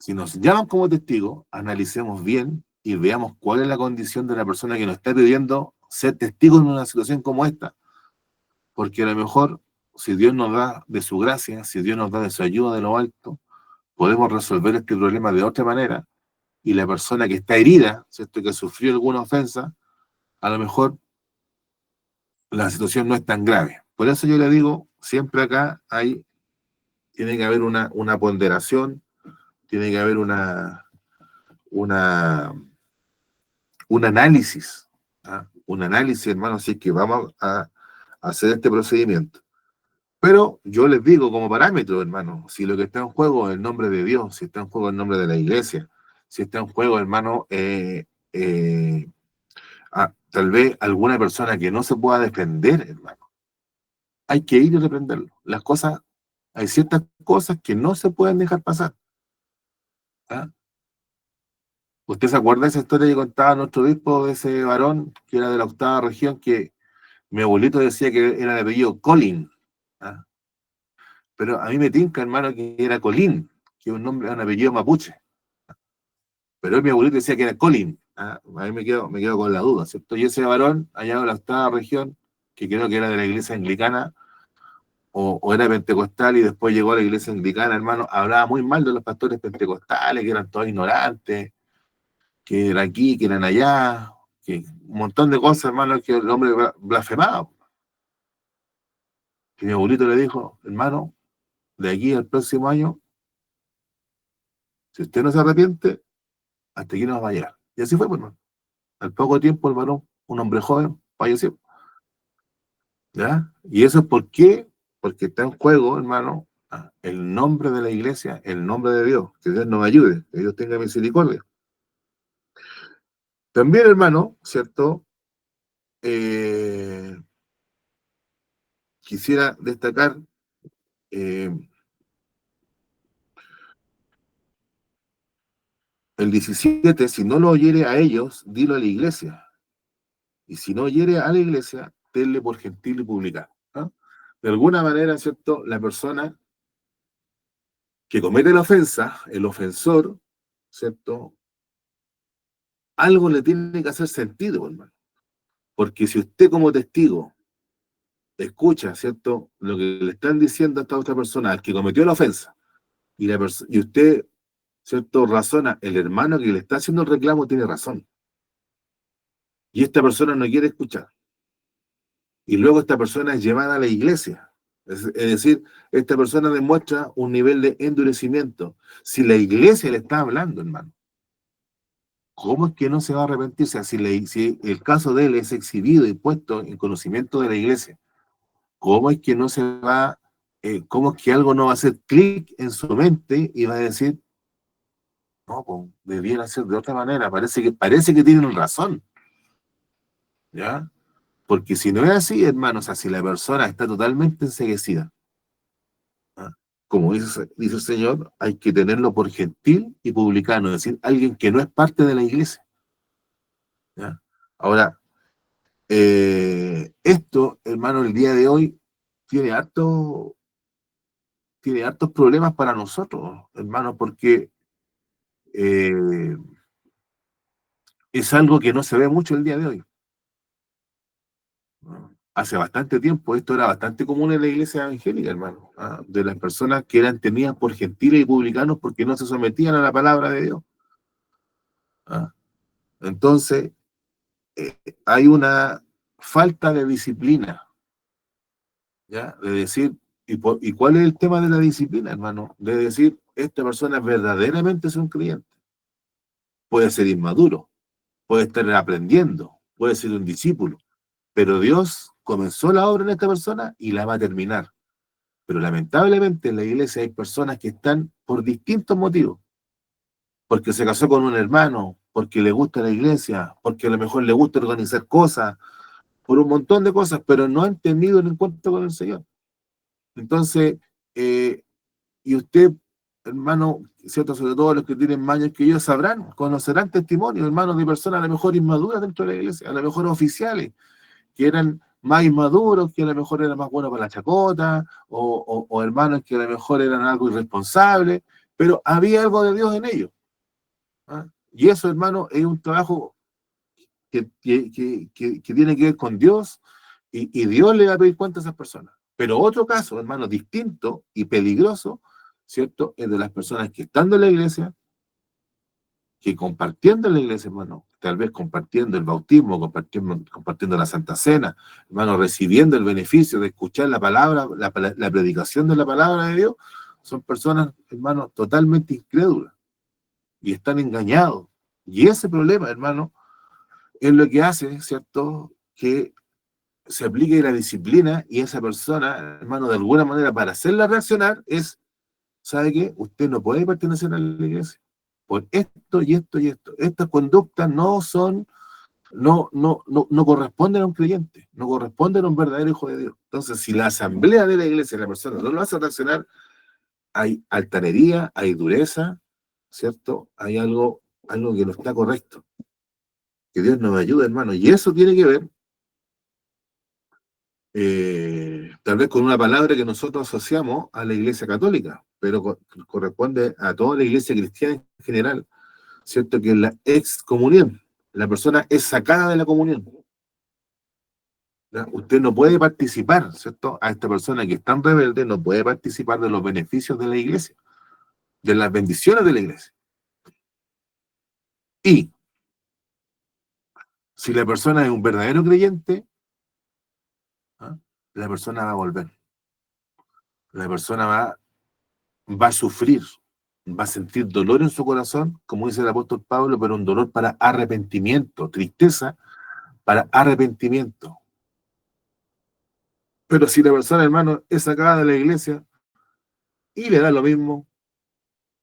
Si nos llaman como testigos, analicemos bien y veamos cuál es la condición de la persona que nos está pidiendo ser testigos en una situación como esta. Porque a lo mejor, si Dios nos da de su gracia, si Dios nos da de su ayuda de lo alto, podemos resolver este problema de otra manera. Y la persona que está herida, ¿cierto? Que sufrió alguna ofensa, a lo mejor la situación no es tan grave. Por eso yo le digo, siempre acá tiene que haber una ponderación, tiene que haber una, un análisis, ¿ah? Un análisis, hermano, así que vamos a hacer este procedimiento. Pero yo les digo como parámetro, hermano, si lo que está en juego es el nombre de Dios, si está en juego el nombre de la iglesia, si está en juego, hermano, tal vez alguna persona que no se pueda defender, hermano, hay que ir y reprenderlo. Hay ciertas cosas que no se pueden dejar pasar. ¿Ah? ¿Usted se acuerda de esa historia que contaba nuestro obispo de ese varón que era de la octava región, que mi abuelito decía que era de apellido Colin? ¿Ah? Pero a mí me tinca, hermano, que era Colín, que es un apellido mapuche. Pero mi abuelito decía que era Colin. ¿Ah? A mí me quedo con la duda, ¿cierto? Y ese varón, allá de la octava región, que creo que era de la iglesia anglicana, o era pentecostal y después llegó a la iglesia anglicana, hermano, hablaba muy mal de los pastores pentecostales, que eran todos ignorantes, que eran aquí, que eran allá, que un montón de cosas, hermano, que el hombre blasfemaba. Y mi abuelito le dijo, hermano, de aquí al próximo año, si usted no se arrepiente, hasta aquí nos va a llegar. Y así fue, pues, hermano. Al poco tiempo el varón, un hombre joven, falleció. ¿Ya? ¿Y eso es por qué? Porque está en juego, hermano, el nombre de la iglesia, el nombre de Dios. Que Dios nos ayude, que Dios tenga misericordia. También, hermano, ¿cierto? Eh, Quisiera destacar eh, el 17, si no lo oyere a ellos, dilo a la iglesia. Y si no oyere a la iglesia, tenle por gentil y publicano. ¿No? De alguna manera, ¿cierto? La persona que comete la ofensa, el ofensor, ¿cierto? Algo le tiene que hacer sentido, hermano. Porque si usted como testigo escucha, ¿cierto? Lo que le están diciendo a esta otra persona, al que cometió la ofensa, y usted, ¿cierto? Razona, el hermano que le está haciendo el reclamo tiene razón. Y esta persona no quiere escuchar. Y luego esta persona es llevada a la iglesia. Es decir, esta persona demuestra un nivel de endurecimiento. Si la iglesia le está hablando, hermano, ¿cómo es que no se va a arrepentir? O sea, si el caso de él es exhibido y puesto en conocimiento de la iglesia, ¿cómo es que no se va, cómo es que algo no va a hacer clic en su mente y va a decir, no, pues, debiera ser de otra manera, parece que tienen razón, ¿ya? Porque si no es así, hermano, o sea, si la persona está totalmente enceguecida, ¿ah? Como dice el Señor, hay que tenerlo por gentil y publicano, es decir, alguien que no es parte de la iglesia, ¿ya? Ahora, esto, hermano, el día de hoy tiene tiene hartos problemas para nosotros, hermano, porque eh, es algo que no se ve mucho el día de hoy, ¿no? Hace bastante tiempo esto era bastante común en la iglesia evangélica, hermano, ¿ah? De las personas que eran tenidas por gentiles y publicanos porque no se sometían a la palabra de Dios, ¿ah? Entonces, eh, hay una falta de disciplina, ¿ya? De decir, ¿y cuál es el tema de la disciplina, hermano? De decir, esta persona verdaderamente es un creyente. Puede ser inmaduro, puede estar aprendiendo, puede ser un discípulo, pero Dios comenzó la obra en esta persona y la va a terminar. Pero lamentablemente en la iglesia hay personas que están por distintos motivos, porque se casó con un hermano, porque le gusta la iglesia, porque a lo mejor le gusta organizar cosas, por un montón de cosas, pero no han tenido el encuentro con el Señor. Entonces, eh, y usted, hermano, ¿cierto? Sobre todo los que tienen más años que ellos, sabrán, conocerán testimonios, hermanos, de personas a lo mejor inmaduras dentro de la iglesia, a lo mejor oficiales, que eran más inmaduros, que a lo mejor eran más buenos para la chacota, o hermanos que a lo mejor eran algo irresponsables, pero había algo de Dios en ellos. ¿Ah? Y eso, hermano, es un trabajo que tiene que ver con Dios, y Dios le va a pedir cuenta a esas personas. Pero otro caso, hermano, distinto y peligroso, ¿cierto? Es de las personas que estando en la iglesia, que compartiendo en la iglesia, hermano, tal vez compartiendo el bautismo, compartiendo la Santa Cena, hermano, recibiendo el beneficio de escuchar la palabra, la predicación de la palabra de Dios, son personas, hermano, totalmente incrédulas y están engañados. Y ese problema, hermano, es lo que hace, ¿cierto?, que se aplique la disciplina, y esa persona, hermano, de alguna manera, para hacerla reaccionar, ¿sabe qué? Usted no puede pertenecer a la iglesia por esto y esto y esto. Estas conductas no corresponden a un creyente, no corresponden a un verdadero hijo de Dios. Entonces, si la asamblea de la iglesia, la persona no lo hace reaccionar, hay altanería, hay dureza, ¿cierto? Hay algo que no está correcto. Que Dios nos ayude, hermano. Y eso tiene que ver, tal vez con una palabra que nosotros asociamos a la iglesia católica, pero corresponde a toda la iglesia cristiana en general, ¿cierto? Que es la excomunión. La persona es sacada de la comunión. ¿Ya? Usted no puede participar, ¿cierto? A esta persona que es tan rebelde no puede participar de los beneficios de la iglesia, de las bendiciones de la iglesia. Y si la persona es un verdadero creyente, ¿ah?, la persona va a volver. La persona va a sufrir, va a sentir dolor en su corazón, como dice el apóstol Pablo, pero un dolor para arrepentimiento, tristeza para arrepentimiento. Pero si la persona, hermano, es sacada de la iglesia y le da lo mismo,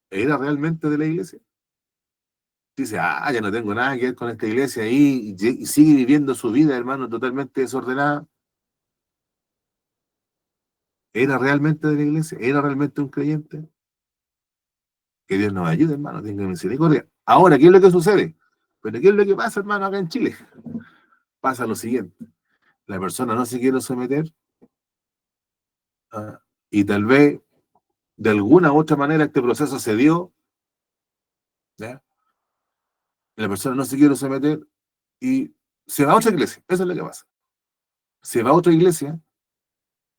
¿era realmente de la iglesia? Dice, ya no tengo nada que ver con esta iglesia, y sigue viviendo su vida, hermano, totalmente desordenada. ¿Era realmente de la iglesia? ¿Era realmente un creyente? Que Dios nos ayude, hermano, tenga misericordia. Ahora, ¿qué es lo que sucede? Pero ¿qué es lo que pasa, hermano, acá en Chile? Pasa lo siguiente: la persona no se quiere someter, ¿ah?, y tal vez de alguna u otra manera este proceso se dio, ¿ya? La persona no se quiere someter y se va a otra iglesia. Eso es lo que pasa. Se va a otra iglesia,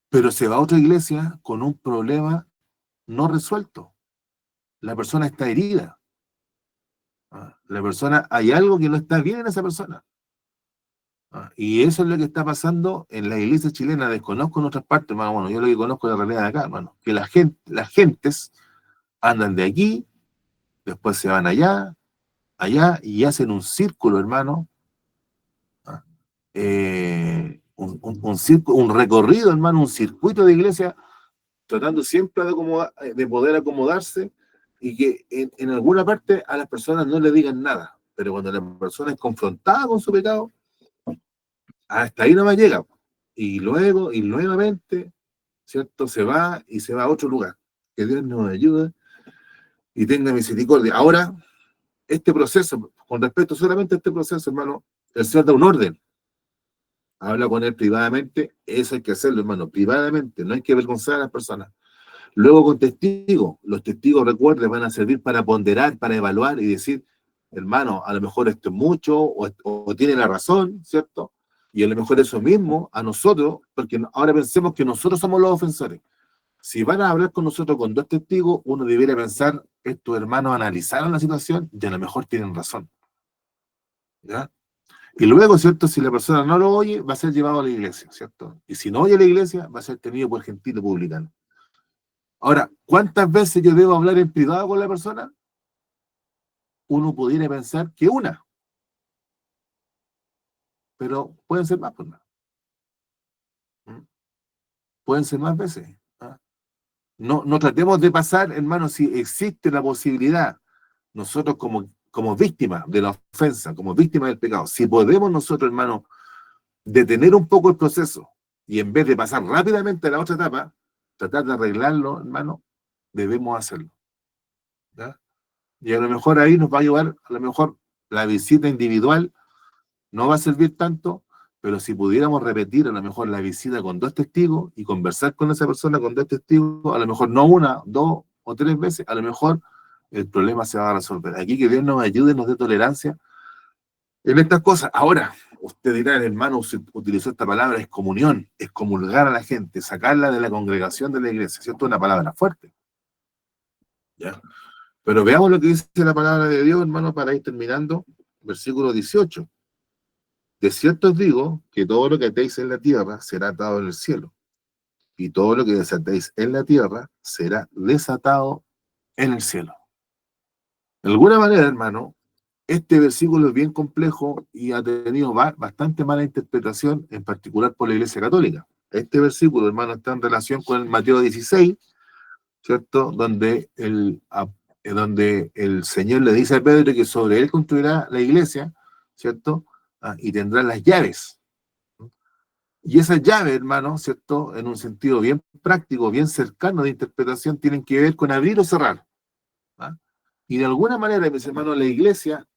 pero se va a otra iglesia con un problema no resuelto. La persona está herida. ¿Ah? La persona, hay algo que no está bien en esa persona. ¿Ah? Y eso es lo que está pasando en la iglesia chilena. Desconozco en otras partes, hermano. Bueno, yo lo que conozco es la realidad de acá, hermano. Que las gentes andan de aquí, después se van allá, y hacen un círculo, hermano. ¿Ah? Un recorrido, hermano, un circuito de iglesia, tratando siempre de poder acomodarse, y que en alguna parte a las personas no le digan nada. Pero cuando la persona es confrontada con su pecado, hasta ahí nomás llega. Y luego, y nuevamente, ¿cierto? Se va a otro lugar. Que Dios nos ayude y tenga misericordia. Ahora, este proceso, con respecto solamente a este proceso, hermano, el Señor da un orden. Habla con él privadamente, eso hay que hacerlo, hermano, privadamente, no hay que avergonzar a las personas. Luego con testigos, los testigos, recuerden, van a servir para ponderar, para evaluar y decir, hermano, a lo mejor esto es mucho, o tiene la razón, ¿cierto? Y a lo mejor eso mismo a nosotros, porque ahora pensemos que nosotros somos los ofensores. Si van a hablar con nosotros con dos testigos, uno debería pensar, estos hermanos analizaron la situación y a lo mejor tienen razón, ¿ya? Y luego, ¿cierto? Si la persona no lo oye, va a ser llevado a la iglesia, ¿cierto? Y si no oye a la iglesia, va a ser tenido por gentil publicano. Ahora, ¿cuántas veces yo debo hablar en privado con la persona? Uno pudiera pensar que una, pero pueden ser más, pues, ¿no? Pueden ser más veces, ¿ah? No tratemos de pasar, hermano, si existe la posibilidad, nosotros como víctimas de la ofensa, como víctimas del pecado, si podemos nosotros, hermano, detener un poco el proceso y en vez de pasar rápidamente a la otra etapa, tratar de arreglarlo, hermano, debemos hacerlo. ¿Ya? Y a lo mejor ahí nos va a ayudar, a lo mejor la visita individual no va a servir tanto, pero si pudiéramos repetir a lo mejor la visita con 2 testigos y conversar con esa persona con 2 testigos, a lo mejor no una, 2 o 3 veces, a lo mejor el problema se va a resolver. Aquí que Dios nos ayude, nos dé tolerancia en estas cosas. Ahora, usted dirá, el hermano utilizó esta palabra, es comunión, es comulgar a la gente, sacarla de la congregación de la iglesia, ¿cierto? Una palabra fuerte, ¿ya? Pero veamos lo que dice la palabra de Dios, hermano, para ir terminando. Versículo 18. De cierto os digo que todo lo que atéis en la tierra será atado en el cielo, y todo lo que desatéis en la tierra será desatado en el cielo. De alguna manera, hermano, este versículo es bien complejo y ha tenido bastante mala interpretación, en particular por la Iglesia Católica. Este versículo, hermano, está en relación con el Mateo 16, ¿cierto? Donde el Señor le dice a Pedro que sobre él construirá la iglesia, ¿cierto? Y tendrá las llaves. Y esas llaves, hermano, ¿cierto? En un sentido bien práctico, bien cercano de interpretación, tienen que ver con abrir o cerrar. ¿Ah? Y de alguna manera, mis hermanos, la iglesia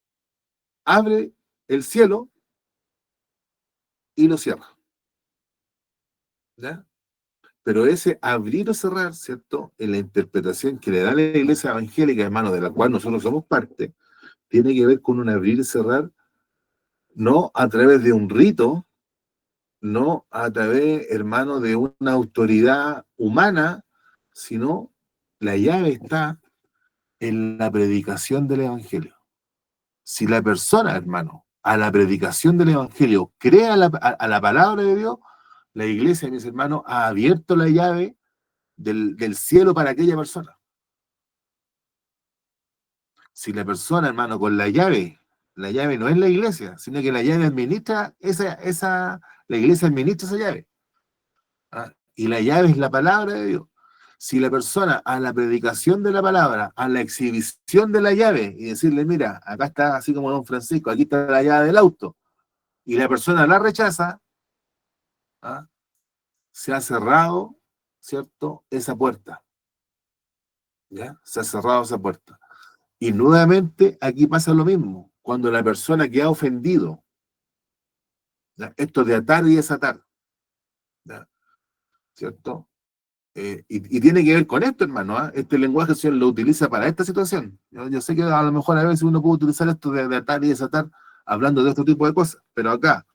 abre el cielo y lo cierra. ¿Ya? Pero ese abrir o cerrar, ¿cierto? En la interpretación que le da la iglesia evangélica, hermano, de la cual nosotros somos parte, tiene que ver con un abrir y cerrar, no a través de un rito, no a través, hermano, de una autoridad humana, sino la llave está en la predicación del Evangelio. Si la persona, hermano, a la predicación del Evangelio cree a la palabra de Dios, la iglesia, mis hermanos, ha abierto la llave del cielo para aquella persona. Si la persona, hermano, con la llave no es la iglesia, sino que la llave administra la iglesia administra esa llave. ¿Ah? Y la llave es la palabra de Dios. Si la persona a la predicación de la palabra, a la exhibición de la llave y decirle, mira, acá está, así como don Francisco, aquí está la llave del auto, y la persona la rechaza, ¿ah? Se ha cerrado, ¿cierto? Esa puerta, ¿ya? Se ha cerrado esa puerta. Y nuevamente aquí pasa lo mismo, cuando la persona que ha ofendido, ¿ya? Esto de atar y desatar, ¿ya? ¿Cierto? Y tiene que ver con esto, hermano, ¿eh? Este lenguaje se lo utiliza para esta situación. Yo sé que a lo mejor a veces uno puede utilizar esto de atar y desatar hablando de otro tipo de cosas, pero acá,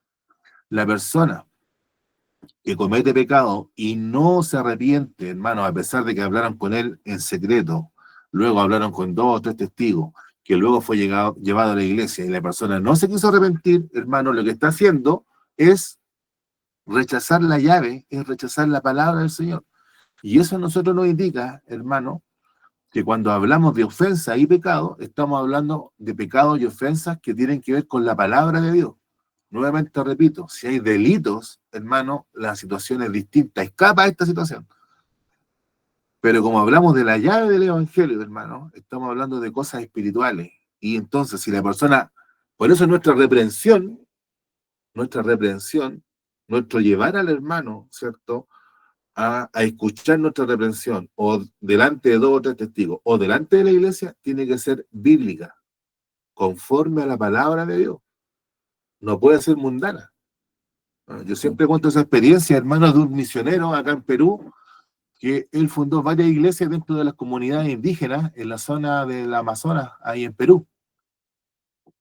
la persona que comete pecado y no se arrepiente, hermano, a pesar de que hablaron con él en secreto, luego hablaron con 2 o 3 testigos, que luego fue llevado a la iglesia y la persona no se quiso arrepentir, hermano, lo que está haciendo es rechazar la llave, es rechazar la palabra del Señor. Y eso a nosotros nos indica, hermano, que cuando hablamos de ofensa y pecado, estamos hablando de pecados y ofensas que tienen que ver con la palabra de Dios. Nuevamente repito, si hay delitos, hermano, la situación es distinta, escapa a esta situación. Pero como hablamos de la llave del Evangelio, hermano, estamos hablando de cosas espirituales. Y entonces, si la persona, por eso nuestro llevar al hermano, ¿cierto? A escuchar nuestra reprensión, o delante de 2 o 3 testigos, o delante de la iglesia, tiene que ser bíblica, conforme a la palabra de Dios. No puede ser mundana. Yo siempre cuento esa experiencia, hermano, de un misionero acá en Perú, que él fundó varias iglesias dentro de las comunidades indígenas en la zona del Amazonas, ahí en Perú.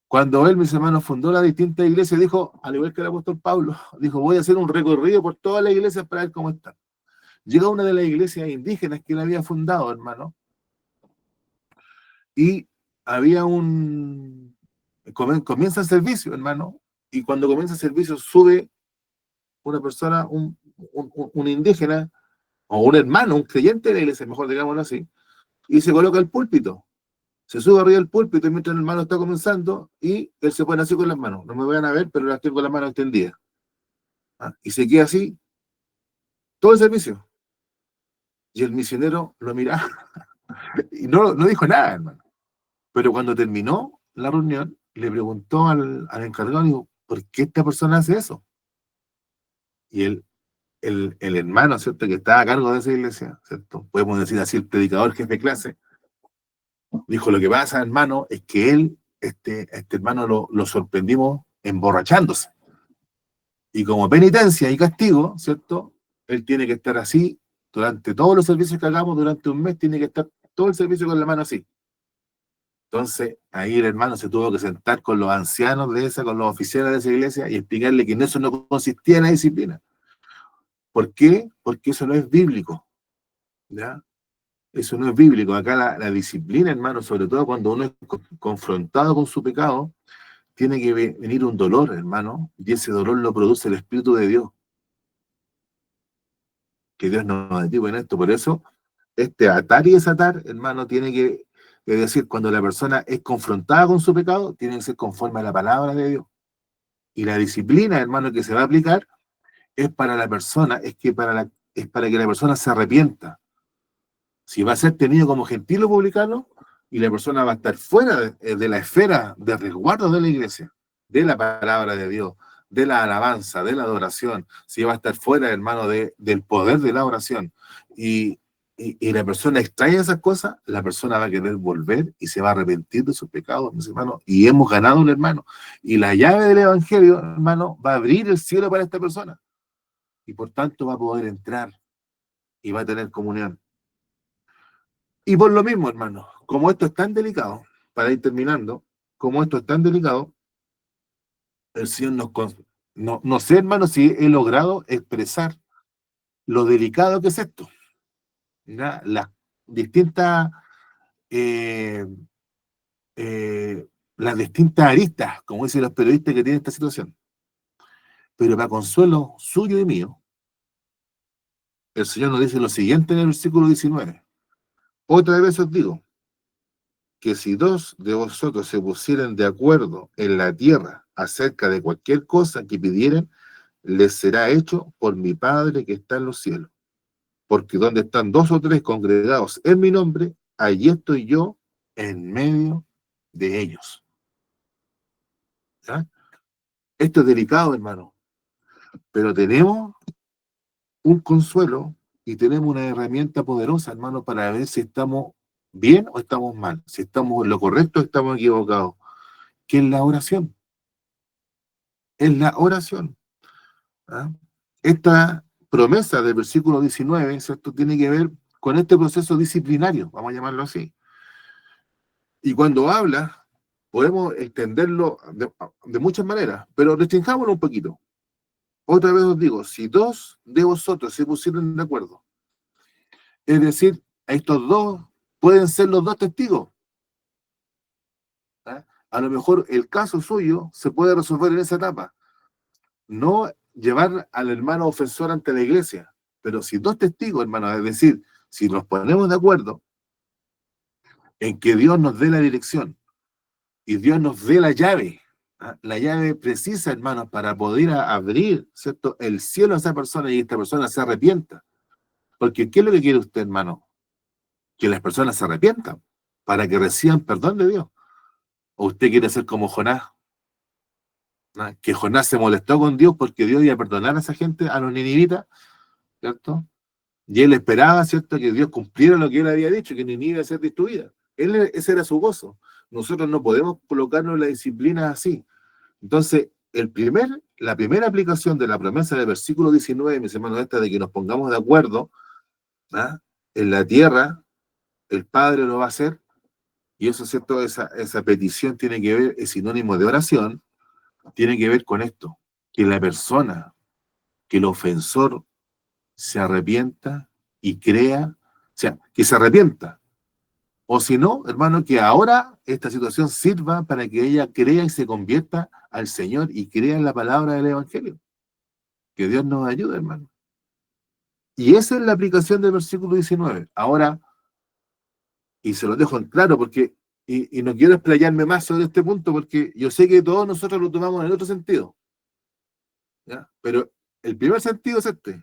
Cuando él, mis hermanos, fundó las distintas iglesias, dijo, al igual que el apóstol Pablo, dijo, voy a hacer un recorrido por todas las iglesias para ver cómo están. Llega a una de las iglesias indígenas que él había fundado, hermano, y había comienza el servicio, hermano, y cuando comienza el servicio sube una persona, un indígena, o un hermano, un creyente de la iglesia, mejor digámoslo así, y se coloca el púlpito. Se sube arriba del púlpito mientras el hermano está comenzando, y él se pone así con las manos. No me vayan a ver, pero las tengo con las manos extendidas. ¿Ah? Y se queda así todo el servicio. Y el misionero lo miraba y no dijo nada, hermano. Pero cuando terminó la reunión, le preguntó al encargado, digo, ¿por qué esta persona hace eso? Y el hermano, ¿cierto?, que estaba a cargo de esa iglesia, ¿cierto?, podemos decir así, el predicador jefe de clase, dijo, lo que pasa, hermano, es que él, este hermano lo sorprendimos emborrachándose. Y como penitencia y castigo, ¿cierto?, él tiene que estar así durante todos los servicios que hagamos, durante un mes, tiene que estar todo el servicio con la mano así. Entonces, ahí el hermano se tuvo que sentar con los ancianos de esa, con los oficiales de esa iglesia y explicarle que en eso no consistía en la disciplina. ¿Por qué? Porque eso no es bíblico, ¿ya? Eso no es bíblico. Acá la disciplina, hermano, sobre todo cuando uno es confrontado con su pecado, tiene que venir un dolor, hermano, y ese dolor lo produce el Espíritu de Dios. Que Dios nos motive en esto. Por eso, este atar y desatar, hermano, tiene que decir, cuando la persona es confrontada con su pecado, tiene que ser conforme a la palabra de Dios. Y la disciplina, hermano, que se va a aplicar es para la persona, es para que la persona se arrepienta. Si va a ser tenido como gentil o publicano, y la persona va a estar fuera de la esfera de resguardo de la iglesia, de la palabra de Dios, de la alabanza, de la adoración, si va a estar fuera, hermano, del poder de la oración, y la persona extrae esas cosas, la persona va a querer volver y se va a arrepentir de sus pecados, mis hermanos, y hemos ganado un hermano. Y la llave del evangelio, hermano, va a abrir el cielo para esta persona, y por tanto va a poder entrar y va a tener comunión. Y por lo mismo, hermano, como esto es tan delicado, para ir terminando, como esto es tan delicado, el Señor no sé, hermano, si he logrado expresar lo delicado que es esto, ¿ya? Las distintas, eh, las distintas aristas, como dicen los periodistas, que tienen esta situación. Pero para consuelo suyo y mío, el Señor nos dice lo siguiente en el versículo 19. Otra vez os digo, que si dos de vosotros se pusieren de acuerdo en la tierra acerca de cualquier cosa que pidieran, les será hecho por mi Padre que está en los cielos. Porque donde están dos o tres congregados en mi nombre, allí estoy yo en medio de ellos. ¿Ya? Esto es delicado, hermano, pero tenemos un consuelo y tenemos una herramienta poderosa, hermano, para ver si estamos bien o estamos mal, si estamos en lo correcto o estamos equivocados, que es la oración. Es la oración. ¿Ah? Esta promesa del versículo 19, ¿cierto?, tiene que ver con este proceso disciplinario, vamos a llamarlo así. Y cuando habla, podemos extenderlo de muchas maneras, pero restringámoslo un poquito. Otra vez os digo, si dos de vosotros se pusieron de acuerdo, es decir, estos dos pueden ser los dos testigos. ¿Ah? A lo mejor el caso suyo se puede resolver en esa etapa. No llevar al hermano ofensor ante la iglesia, pero si dos testigos, hermano, es decir, si nos ponemos de acuerdo en que Dios nos dé la dirección y Dios nos dé la llave, ¿ah?, la llave precisa, hermanos, para poder abrir, ¿cierto?, el cielo a esa persona y esta persona se arrepienta. Porque ¿qué es lo que quiere usted, hermano? Que las personas se arrepientan para que reciban perdón de Dios. ¿O usted quiere ser como Jonás? ¿Ah? Que Jonás se molestó con Dios porque Dios iba a perdonar a esa gente, a los ninivitas, ¿cierto? Y él esperaba, ¿cierto?, que Dios cumpliera lo que él había dicho, que Nínive iba a ser destruida. Ese era su gozo. Nosotros no podemos colocarnos la disciplina así. Entonces, la primera aplicación de la promesa del versículo 19, mis hermanos, esta de que nos pongamos de acuerdo, ¿ah?, en la tierra, el Padre lo va a hacer, y eso, ¿cierto?, esa petición tiene que ver, es sinónimo de oración, tiene que ver con esto, que la persona, que el ofensor se arrepienta y crea, o sea, que se arrepienta. O si no, hermano, que ahora esta situación sirva para que ella crea y se convierta al Señor y crea en la palabra del Evangelio. Que Dios nos ayude, hermano. Y esa es la aplicación del versículo 19. Ahora, y se lo dejo en claro porque, y no quiero explayarme más sobre este punto porque yo sé que todos nosotros lo tomamos en el otro sentido, ¿ya? Pero el primer sentido es este.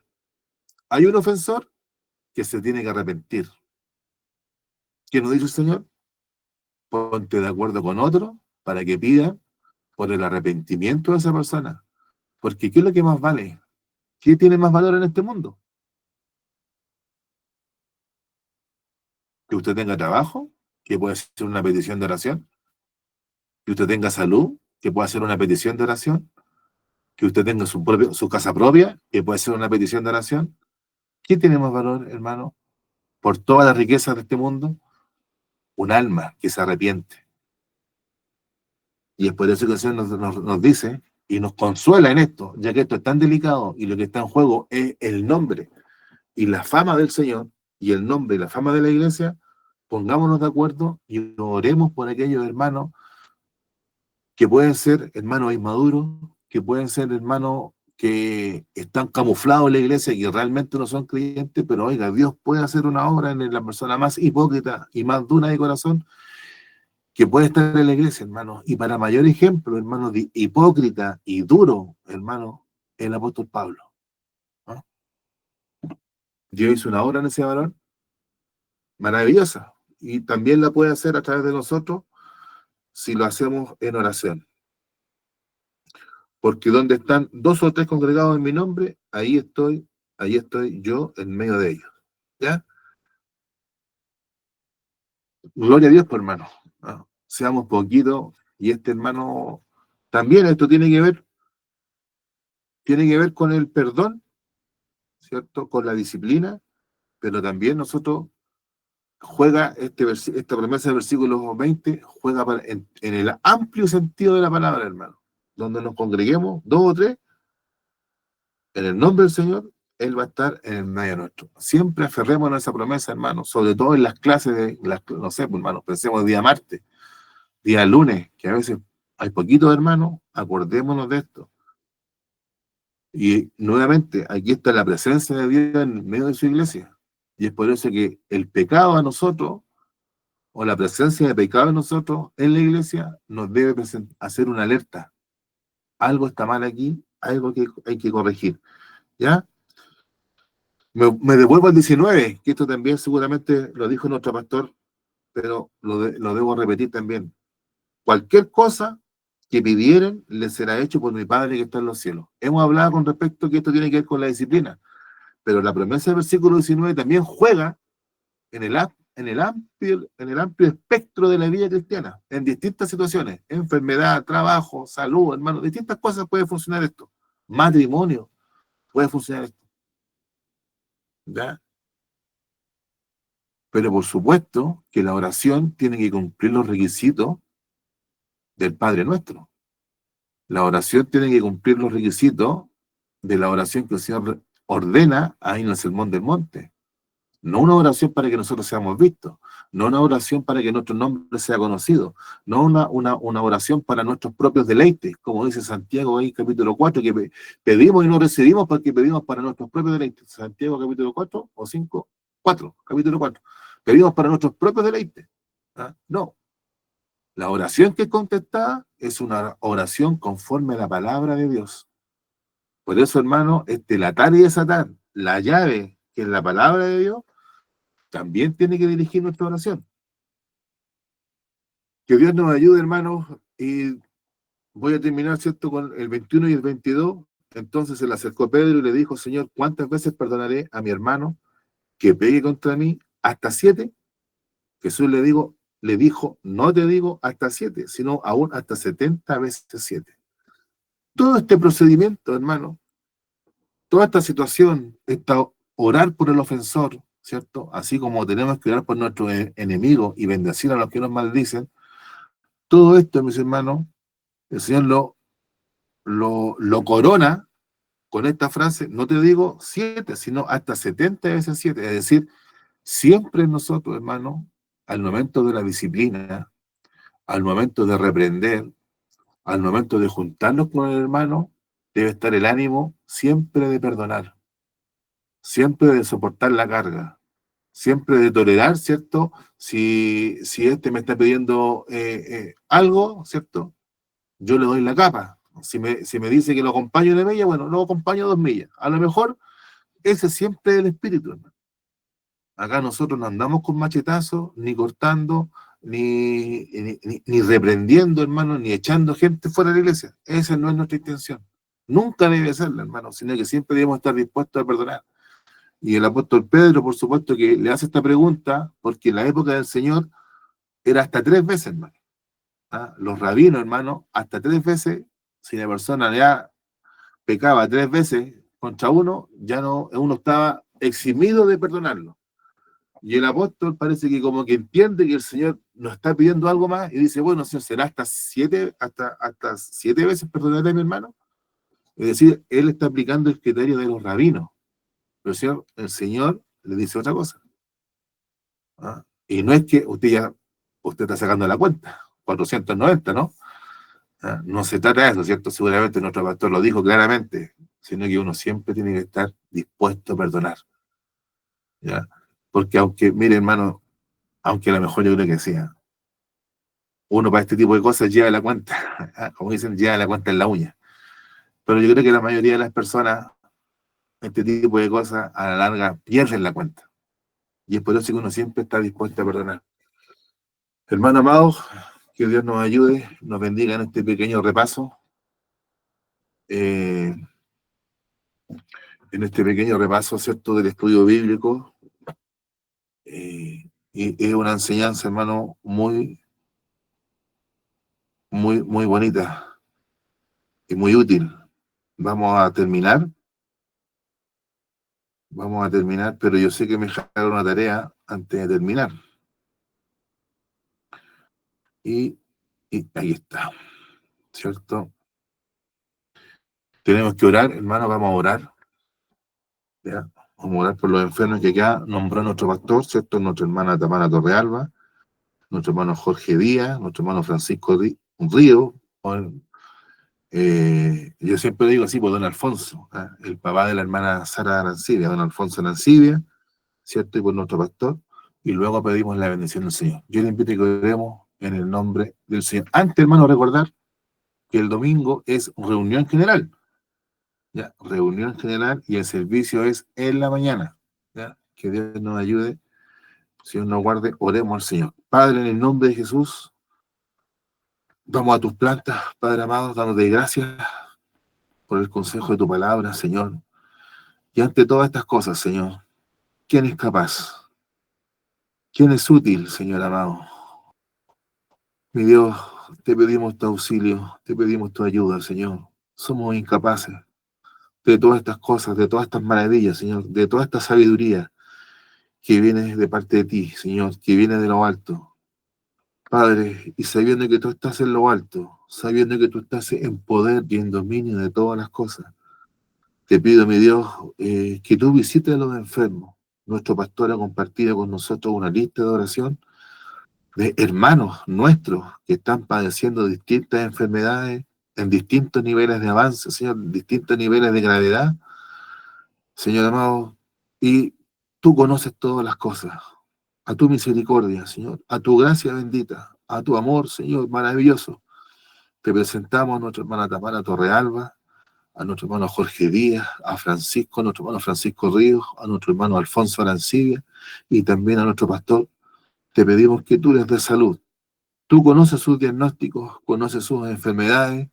Hay un ofensor que se tiene que arrepentir. ¿Qué nos dice el Señor? Ponte de acuerdo con otro para que pida por el arrepentimiento de esa persona. Porque ¿qué es lo que más vale? ¿Qué tiene más valor en este mundo? Que usted tenga trabajo, que puede ser una petición de oración, que usted tenga salud, que pueda ser una petición de oración, que usted tenga su casa propia, que puede ser una petición de oración. ¿Qué tiene más valor, hermano? Por todas las riquezas de este mundo, un alma que se arrepiente. Y es por eso que el Señor nos dice y nos consuela en esto, ya que esto es tan delicado y lo que está en juego es el nombre y la fama del Señor y el nombre y la fama de la iglesia. Pongámonos de acuerdo y oremos por aquellos hermanos que pueden ser hermanos inmaduros, que pueden ser hermanos que están camuflados en la iglesia y que realmente no son creyentes, pero oiga, Dios puede hacer una obra en la persona más hipócrita y más dura de corazón que puede estar en la iglesia, hermano. Y para mayor ejemplo, hermano, de hipócrita y duro, hermano, el apóstol Pablo, ¿no? Dios hizo una obra en ese varón maravillosa y también la puede hacer a través de nosotros si lo hacemos en oración. Porque donde están dos o tres congregados en mi nombre, ahí estoy yo en medio de ellos. ¿Ya? Gloria a Dios, por hermano. ¿No? Seamos poquitos y este hermano también esto tiene que ver con el perdón, ¿cierto? Con la disciplina, pero también nosotros juega esta promesa del versículo 20, juega en el amplio sentido de la palabra, hermano. Donde nos congreguemos, dos o tres, en el nombre del Señor, Él va a estar en el medio nuestro. Siempre aferrémonos a esa promesa, hermano, sobre todo en las clases no sé, pues, hermano, pensemos día martes, día lunes, que a veces hay poquitos hermanos, acordémonos de esto. Y nuevamente, aquí está la presencia de Dios en medio de su iglesia. Y es por eso que el pecado a nosotros, o la presencia de pecado en nosotros, en la iglesia, nos debe hacer una alerta. Algo está mal aquí, algo que hay que corregir. ¿Ya? Me devuelvo al 19, que esto también seguramente lo dijo nuestro pastor, pero lo debo repetir también. Cualquier cosa que pidieren, les será hecho por mi Padre que está en los cielos. Hemos hablado con respecto a que esto tiene que ver con la disciplina, pero la promesa del versículo 19 también juega en el amplio espectro de la vida cristiana, en distintas situaciones, enfermedad, trabajo, salud, hermano, distintas cosas puede funcionar esto. Matrimonio, puede funcionar esto. ¿Ya? Pero por supuesto que la oración tiene que cumplir los requisitos del Padre Nuestro. La oración tiene que cumplir los requisitos de la oración que el Señor ordena ahí en el Sermón del Monte. No una oración para que nosotros seamos vistos, no una oración para que nuestro nombre sea conocido, no una oración para nuestros propios deleites, como dice Santiago ahí capítulo 4, que pedimos y no recibimos porque pedimos para nuestros propios deleites. Santiago capítulo 4 o 5, 4, capítulo 4. Pedimos para nuestros propios deleites. ¿Ah? No, la oración que es contestada es una oración conforme a la palabra de Dios. Por eso, hermano, latar y desatar, la llave que es la palabra de Dios, también tiene que dirigir nuestra oración. Que Dios nos ayude, hermanos, y voy a terminar, ¿cierto?, con el 21 y el 22. Entonces se le acercó Pedro y le dijo: Señor, ¿cuántas veces perdonaré a mi hermano que pegue contra mí? ¿Hasta 7? Jesús le dijo, no te digo hasta 7, sino aún hasta 70 veces 7. Todo este procedimiento, hermano, toda esta situación, orar por el ofensor, ¿cierto? Así como tenemos que orar por nuestros enemigos y bendecir a los que nos maldicen, todo esto, mis hermanos, el Señor lo corona con esta frase: no te digo 7, sino hasta 70 veces 7. Es decir, siempre nosotros, hermanos, al momento de la disciplina, al momento de reprender, al momento de juntarnos con el hermano, debe estar el ánimo siempre de perdonar, siempre de soportar la carga, siempre de tolerar, ¿cierto? Si este me está pidiendo algo, ¿cierto? Yo le doy la capa. Si me dice que lo acompaño 1 milla, bueno, lo acompaño 2 millas. A lo mejor ese siempre es el espíritu, hermano. Acá nosotros no andamos con machetazos, ni cortando, ni reprendiendo, hermano, ni echando gente fuera de la iglesia. Esa no es nuestra intención. Nunca debe serla, hermano, sino que siempre debemos estar dispuestos a perdonar. Y el apóstol Pedro, por supuesto, que le hace esta pregunta, porque en la época del Señor era hasta 3 veces, hermano. ¿Ah? Los rabinos, hermano, hasta 3 veces, si la persona ya pecaba 3 veces contra uno, ya no, uno estaba eximido de perdonarlo. Y el apóstol parece que como que entiende que el Señor nos está pidiendo algo más y dice, bueno, Señor, será hasta 7 veces perdonaré a mi hermano. Es decir, él está aplicando el criterio de los rabinos. Pero el Señor le dice otra cosa. ¿Ah? Y no es que usted está sacando la cuenta, 490, ¿no? ¿Ah? No se trata de eso, ¿cierto? Seguramente nuestro pastor lo dijo claramente, sino que uno siempre tiene que estar dispuesto a perdonar, ¿ya? Porque aunque, mire, hermano, aunque a lo mejor yo creo que sea, uno para este tipo de cosas lleva la cuenta, como dicen, lleva la cuenta en la uña. Pero yo creo que la mayoría de las personas, este tipo de cosas, a la larga, pierden la cuenta. Y es por eso que uno siempre está dispuesto a perdonar. Hermano amado, que Dios nos ayude, nos bendiga en este pequeño repaso. eh, en este pequeño repaso, ¿cierto?, del estudio bíblico. Y es una enseñanza, hermano, muy, muy, muy bonita y muy útil. Vamos a terminar, pero yo sé que me dejaron una tarea antes de terminar. Y, y ahí está, ¿cierto? Tenemos que orar, hermano, vamos a orar. ¿Ya? Vamos a orar por los enfermos que acá nombró nuestro pastor, ¿cierto? Nuestra hermana Tamara Torrealba, nuestro hermano Jorge Díaz, nuestro hermano Francisco Río. Yo siempre digo así, por don Alfonso, ¿eh? El papá de la hermana Sara Arancibia, don Alfonso Arancibia, ¿cierto? Y por nuestro pastor. Y luego pedimos la bendición del Señor. Yo le invito a que oremos en el nombre del Señor. Antes, hermano, recordar que el domingo es reunión general. ¿Ya? Reunión general y el servicio es en la mañana. ¿Ya? Que Dios nos ayude, Señor nos guarde, oremos al Señor. Padre, en el nombre de Jesús, vamos a tus plantas, Padre amado, dándote gracias por el consejo de tu palabra, Señor. Y ante todas estas cosas, Señor, ¿quién es capaz? ¿Quién es útil, Señor amado? Mi Dios, te pedimos tu auxilio, te pedimos tu ayuda, Señor. Somos incapaces de todas estas cosas, de todas estas maravillas, Señor, de toda esta sabiduría que viene de parte de ti, Señor, que viene de lo alto. Padre, y sabiendo que tú estás en lo alto, sabiendo que tú estás en poder y en dominio de todas las cosas, te pido, mi Dios, que tú visites a los enfermos. Nuestro pastor ha compartido con nosotros una lista de oración de hermanos nuestros que están padeciendo distintas enfermedades en distintos niveles de avance, Señor, en distintos niveles de gravedad, Señor amado, y tú conoces todas las cosas. A tu misericordia, Señor, a tu gracia bendita, a tu amor, Señor, maravilloso. Te presentamos a nuestra hermana Tamara Torrealba, a nuestro hermano Jorge Díaz, a Francisco, a nuestro hermano Francisco Ríos, a nuestro hermano Alfonso Arancibia y también a nuestro pastor. Te pedimos que tú les des salud. Tú conoces sus diagnósticos, conoces sus enfermedades,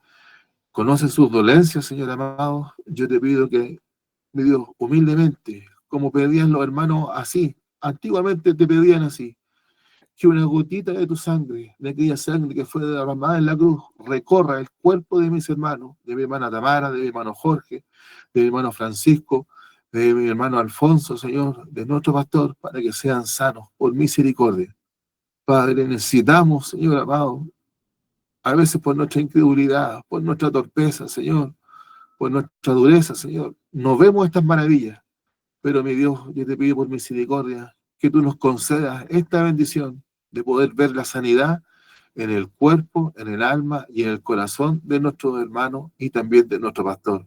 conoces sus dolencias, Señor amado. Yo te pido que, mi Dios, humildemente, como pedían los hermanos así, antiguamente te pedían así, que una gotita de tu sangre, de aquella sangre que fue derramada en la cruz, recorra el cuerpo de mis hermanos, de mi hermana Tamara, de mi hermano Jorge, de mi hermano Francisco, de mi hermano Alfonso, Señor, de nuestro pastor, para que sean sanos por misericordia. Padre, necesitamos, Señor amado, a veces por nuestra incredulidad, por nuestra torpeza, Señor, por nuestra dureza, Señor, no vemos estas maravillas, pero mi Dios, yo te pido por misericordia que tú nos concedas esta bendición de poder ver la sanidad en el cuerpo, en el alma y en el corazón de nuestros hermanos y también de nuestro pastor.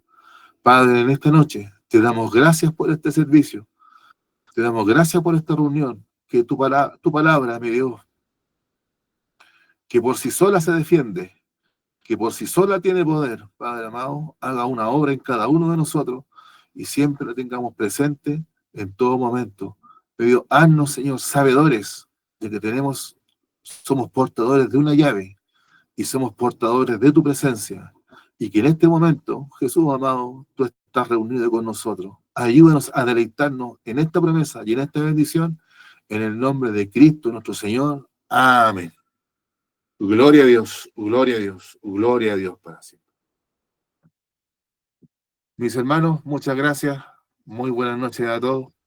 Padre, en esta noche te damos gracias por este servicio, te damos gracias por esta reunión, que tu palabra, mi Dios, que por sí sola se defiende, que por sí sola tiene poder, Padre amado, haga una obra en cada uno de nosotros y siempre la tengamos presente en todo momento, Le digo, haznos, Señor, sabedores de que somos portadores de una llave y somos portadores de tu presencia. Y que en este momento, Jesús amado, tú estás reunido con nosotros. Ayúdanos a deleitarnos en esta promesa y en esta bendición, en el nombre de Cristo nuestro Señor. Amén. Gloria a Dios, gloria a Dios, gloria a Dios para siempre. Mis hermanos, muchas gracias. Muy buenas noches a todos.